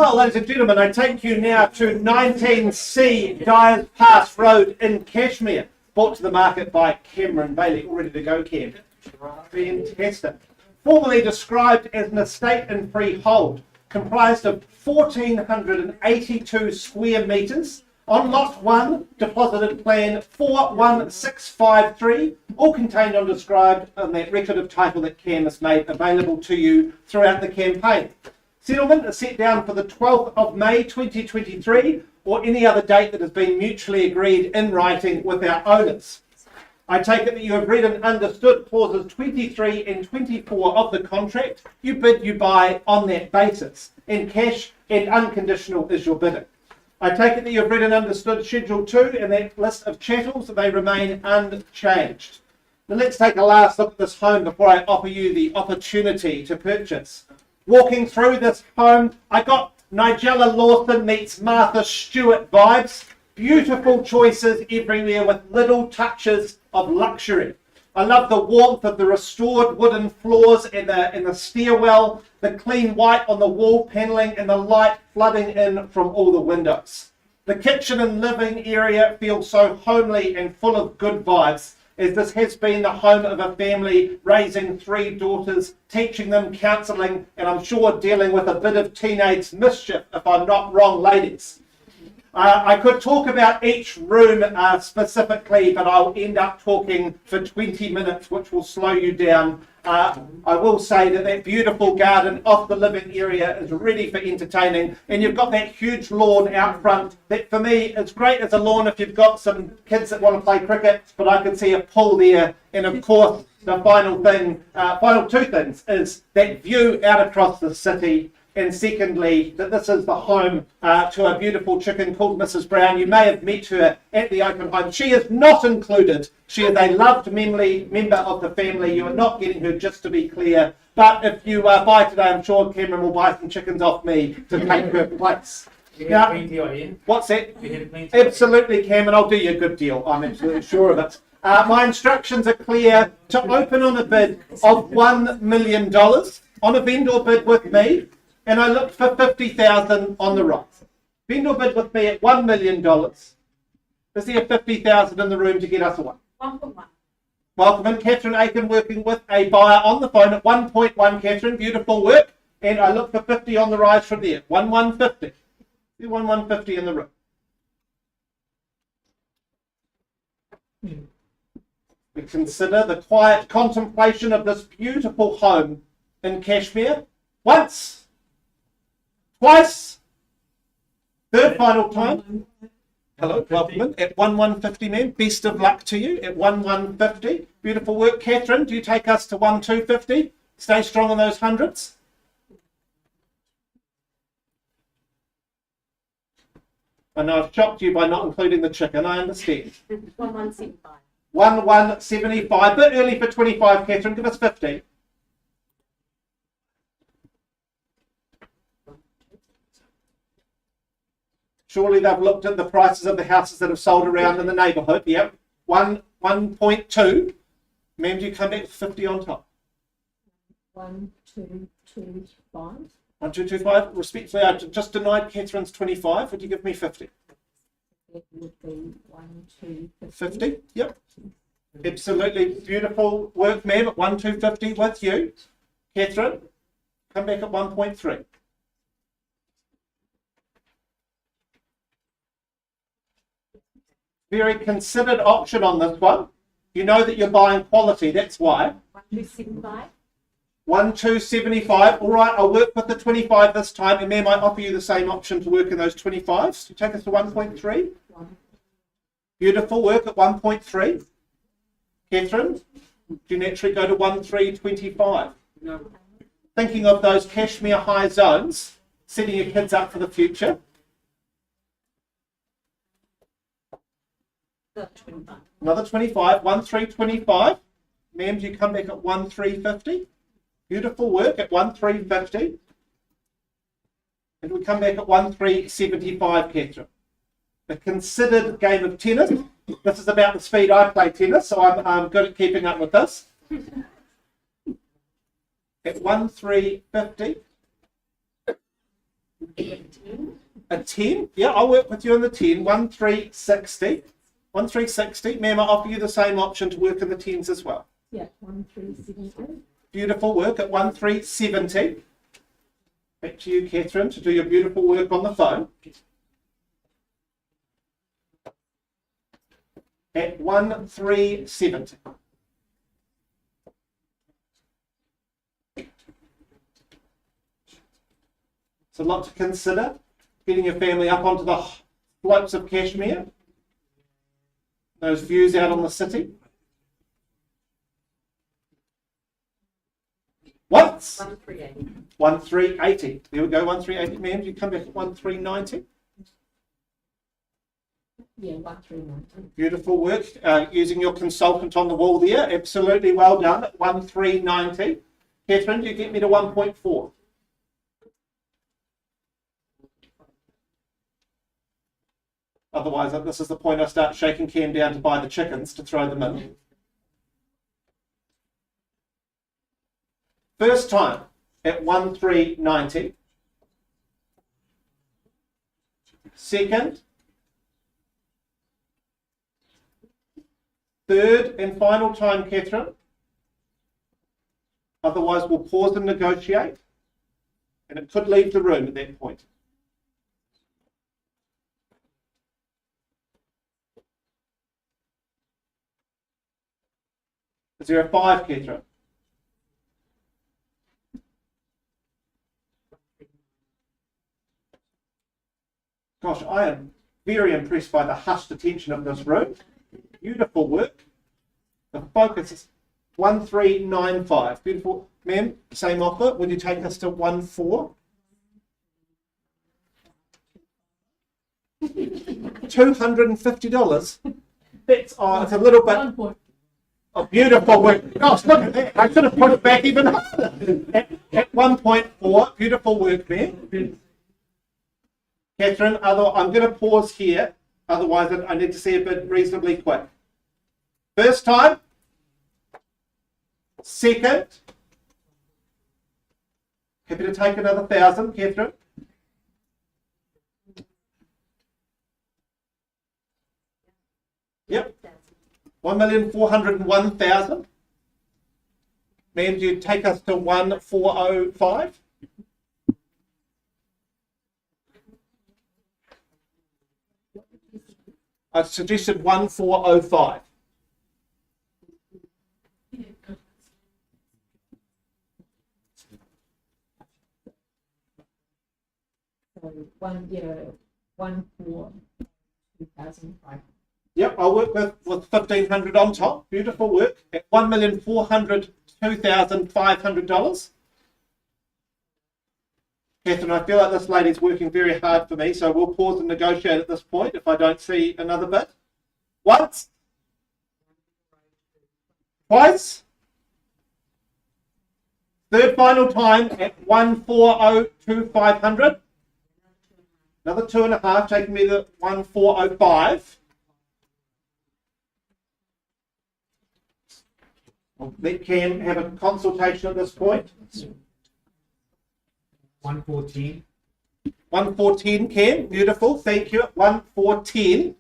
S3: Well, ladies and gentlemen, I take you now to 19C Dyers Pass Road in Cashmere, brought to the market by Cameron Bailey. All ready to go, Cam? Fantastic. Formerly described as an estate and freehold, comprised of 1,482 square metres. On lot 1, deposited plan 41653, all contained and described on that record of title that Cam has made available to you throughout the campaign. Settlement is set down for the 12th of May 2023 or any other date that has been mutually agreed in writing with our owners. I take it that you have read and understood clauses 23 and 24 of the contract. You bid, you buy on that basis. In cash and unconditional is your bidding. I take it that you have read and understood Schedule 2 and that list of chattels, they remain unchanged. Now let's take a last look at this home before I offer you the opportunity to purchase. Walking through this home, I got Nigella Lawson meets Martha Stewart vibes. Beautiful choices everywhere with little touches of luxury. I love the warmth of the restored wooden floors in the stairwell, the clean white on the wall panelling and the light flooding in from all the windows. The kitchen and living area feels so homely and full of good vibes, as this has been the home of a family raising 3 daughters, teaching them, counselling, and I'm sure dealing with a bit of teenage mischief, if I'm not wrong, ladies. I could talk about each room specifically, but I'll end up talking for 20 minutes, which will slow you down. I will say that that beautiful garden off the living area is ready for entertaining, and you've got that huge lawn out front that for me it's great as a lawn if you've got some kids that want to play cricket, but I can see a pool there, and of course the final 2 things is that view out across the city. And secondly, that this is the home to a beautiful chicken called Mrs. Brown. You may have met her at the open home. She is not included. She is a loved member of the family. You are not getting her, just to be clear. But if you buy today, I'm sure Cameron will buy some chickens off me to take her place. Now, what's that? Absolutely, Cameron. I'll do you a good deal. I'm absolutely sure of it. My instructions are clear. To open on a bid of $1 million on a vendor bid with me. And I looked for 50,000 on the right. Vendor bid with me at $1 million. Is there 50,000 in the room to get us a 1?
S6: 1.1.
S3: Welcome in, Catherine Aiken, working with a buyer on the phone at 1.1. Catherine, beautiful work. And I look for 50 on the rise from there. 1,150. 1,150 in the room. We consider the quiet contemplation of this beautiful home in Cashmere. Once. Twice. Third final time. Hello, welcome in at 1,150, ma'am. Best of luck to you at 1,150. Beautiful work. Catherine, do you take us to 1,250? Stay strong on those hundreds. I know I've shocked you by not including the chicken, I understand.
S6: 1,175.
S3: 1,175. Bit early for 25, Catherine. Give us 50. Surely they've looked at the prices of the houses that have sold around in the neighbourhood. Yep. 1.2. Ma'am, do you come back with 50 on top?
S6: 1,225.
S3: 1,225. Respectfully, I just denied Catherine's 25. Would you give me 50?
S6: It would be 1,250.
S3: 50? Yep. Absolutely beautiful work, ma'am, at 1,250 with you. Catherine, come back at 1.3. Very considered option on this one. You know that you're buying quality, that's why.
S6: 1,275.
S3: 1,275. All right, I'll work with the 25 this time, and ma'am, I offer you the same option to work in those 25s. You take us to 1.3. Beautiful work at 1.3. Catherine, do you naturally go to 1,325? No. Thinking of those Cashmere high zones, setting your kids up for the future. Another 25, 1,325. Ma'am, do you come back at 1,350? Beautiful work at 1,350. And we come back at 1,375, Catherine. A considered game of tennis. This is about the speed I play tennis, so I'm good at keeping up with this. At 1,350.
S6: 10.
S3: A 10? Yeah, I'll work with you on the 10. 1360. 1360. Ma'am, I offer you the same option to work in the 10s as well.
S6: Yeah, 1370.
S3: Beautiful work at 1370. Back to you, Catherine, to do your beautiful work on the phone. At 1370. It's a lot to consider. Getting your family up onto the slopes of Kashmir. Those views out on the city. Once.
S6: 1380.
S3: 1380. There we go, 1380. Ma'am, do you come back at 1390?
S6: Yeah, 1390.
S3: Beautiful work. Using your consultant on the wall there. Absolutely well done at 1390. Catherine, do you get me to 1.4? Otherwise, this is the point I start shaking Cam down to buy the chickens to throw them in. First time at 1390. Second. Third and final time, Catherine. Otherwise, we'll pause and negotiate. And it could leave the room at that point. Is there a 5, Catherine? Gosh, I am very impressed by the hushed attention of this room. Beautiful work. The focus is 1395. Beautiful. Ma'am, same offer. Would you take us to 14? $250. That's it's a little bit. Oh, beautiful work. Gosh, look at that. I should have put it back even harder. At 1.4, beautiful work there. Catherine, I'm going to pause here. Otherwise, I need to see a bit reasonably quick. First time. Second. Happy to take another 1,000, Catherine. Yep. 1,401,000. Ma'am, do you take us to 1405? I suggested 1405.
S6: So 1,400,005.
S3: Yep, I'll work with 1,500 on top. Beautiful work at $1,402,500. Catherine, I feel like this lady's working very hard for me, so we'll pause and negotiate at this point if I don't see another bid. Once. Twice. Third final time at 1,402,500. Another 2.5, taking me to 1,405. Let Cam have a consultation at this point.
S5: 114.
S3: 114, Cam. Beautiful. Thank you. 114.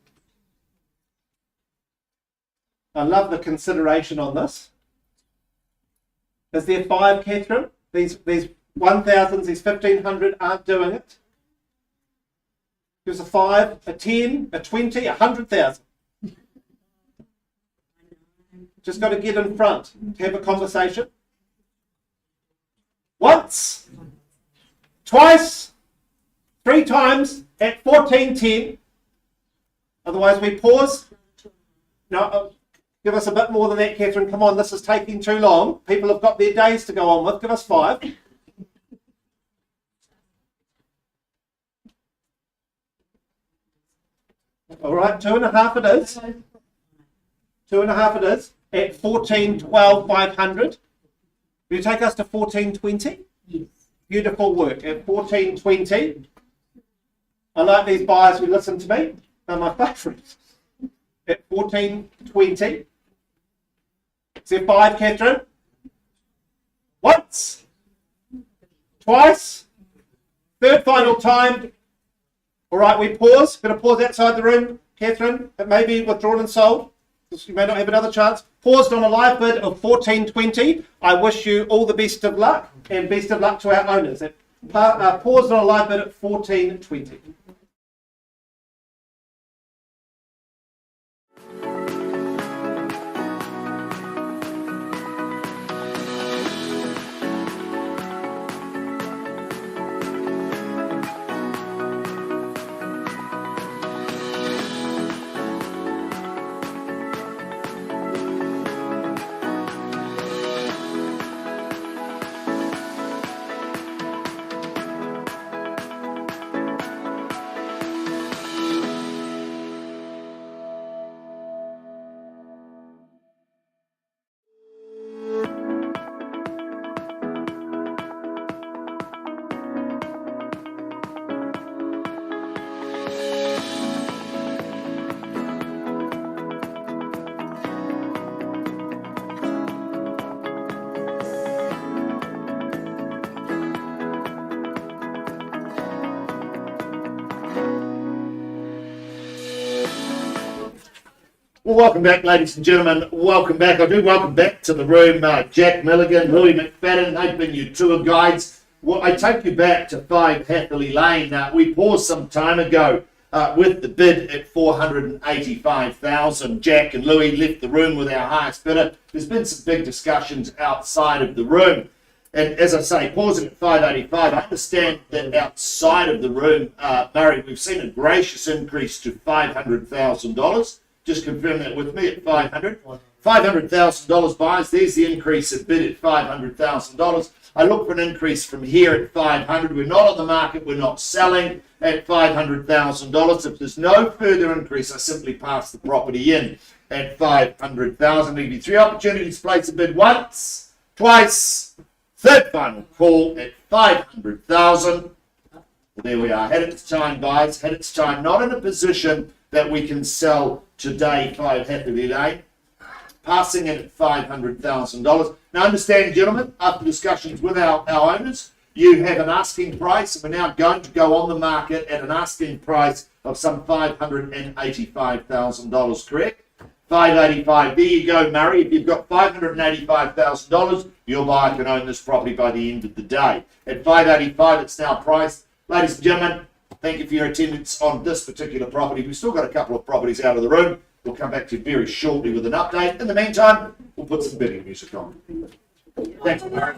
S3: I love the consideration on this. Is there 5, Catherine? These 1,000s, these 1,500 aren't doing it. There's a 5, a 10, a 20, 100,000. Just got to get in front to have a conversation. Once, twice, 3 times at 14.10. Otherwise, we pause. No, give us a bit more than that, Catherine. Come on, this is taking too long. People have got their days to go on with. Give us 5. All right, 2.5 it is. 2.5 it is. At 14,12,500. Will you take us to 14.20?
S6: Yes.
S3: Beautiful work. At 14.20. I like these buyers who listen to me. They're my favourites. At 14.20. Is there 5, Catherine? Once. Twice. Third final time. All right, we pause. Going to pause outside the room. Catherine, it may be withdrawn and sold. You may not have another chance. Paused on a live bid of 14.20. I wish you all the best of luck and best of luck to our owners. Paused on a live bid at 14.20.
S1: Well, welcome back, ladies and gentlemen. Welcome back. I do welcome back to the room Jack Milligan, Louis McFadden. They've been your tour guides. Well, I take you back to 5 Hatherley Lane. We paused some time ago with the bid at 485,000. Jack and Louis left the room with our highest bidder. There's been some big discussions outside of the room. And as I say, pausing at 585, I understand that outside of the room, Murray, we've seen a gracious increase to $500,000. Just confirm that with me at 500. $500,000 buys. There's the increase at bid at $500,000. I look for an increase from here at 500. We're not on the market. We're not selling at $500,000. If there's no further increase, I simply pass the property in at 500,000. There'll be 3 opportunities to place a bid once, twice, third final call at 500,000. Well, there we are. Had its time, guys. Had its time. Not in a position that we can sell today, 5 Hatherley Lane, passing in at $500,000. Now, understand, gentlemen, after discussions with our owners, you have an asking price, and we're now going to go on the market at an asking price of some $585,000, correct? $585,000. There you go, Murray. If you've got $585,000, your buyer can own this property by the end of the day. At $585,000, it's now priced. Ladies and gentlemen, thank you for your attendance on this particular property. We've still got a couple of properties out of the room. We'll come back to you very shortly with an update. In the meantime, we'll put some bidding music on. Thanks, Murray.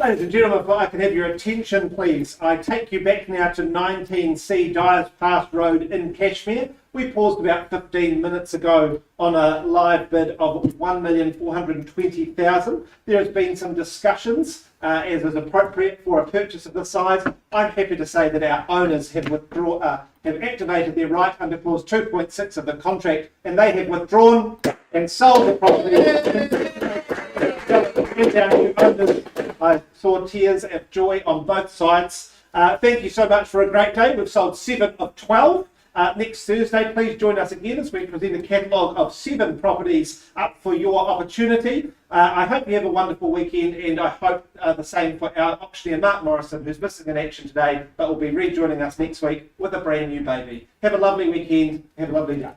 S3: Ladies and gentlemen, if I can have your attention, please. I take you back now to 19C Dyers Pass Road in Cashmere. We paused about 15 minutes ago on a live bid of $1,420,000. There has been some discussions, as is appropriate for a purchase of this size. I'm happy to say that our owners have activated their right under clause 2.6 of the contract, and they have withdrawn and sold the property. I saw tears of joy on both sides. Thank you so much for a great day. We've sold 7 of 12. Next Thursday, please join us again as we present a catalogue of 7 properties up for your opportunity. I hope you have a wonderful weekend, and I hope the same for our auctioneer Mark Morrison, who's missing in action today, but will be rejoining us next week with a brand new baby. Have a lovely weekend. Have a lovely day.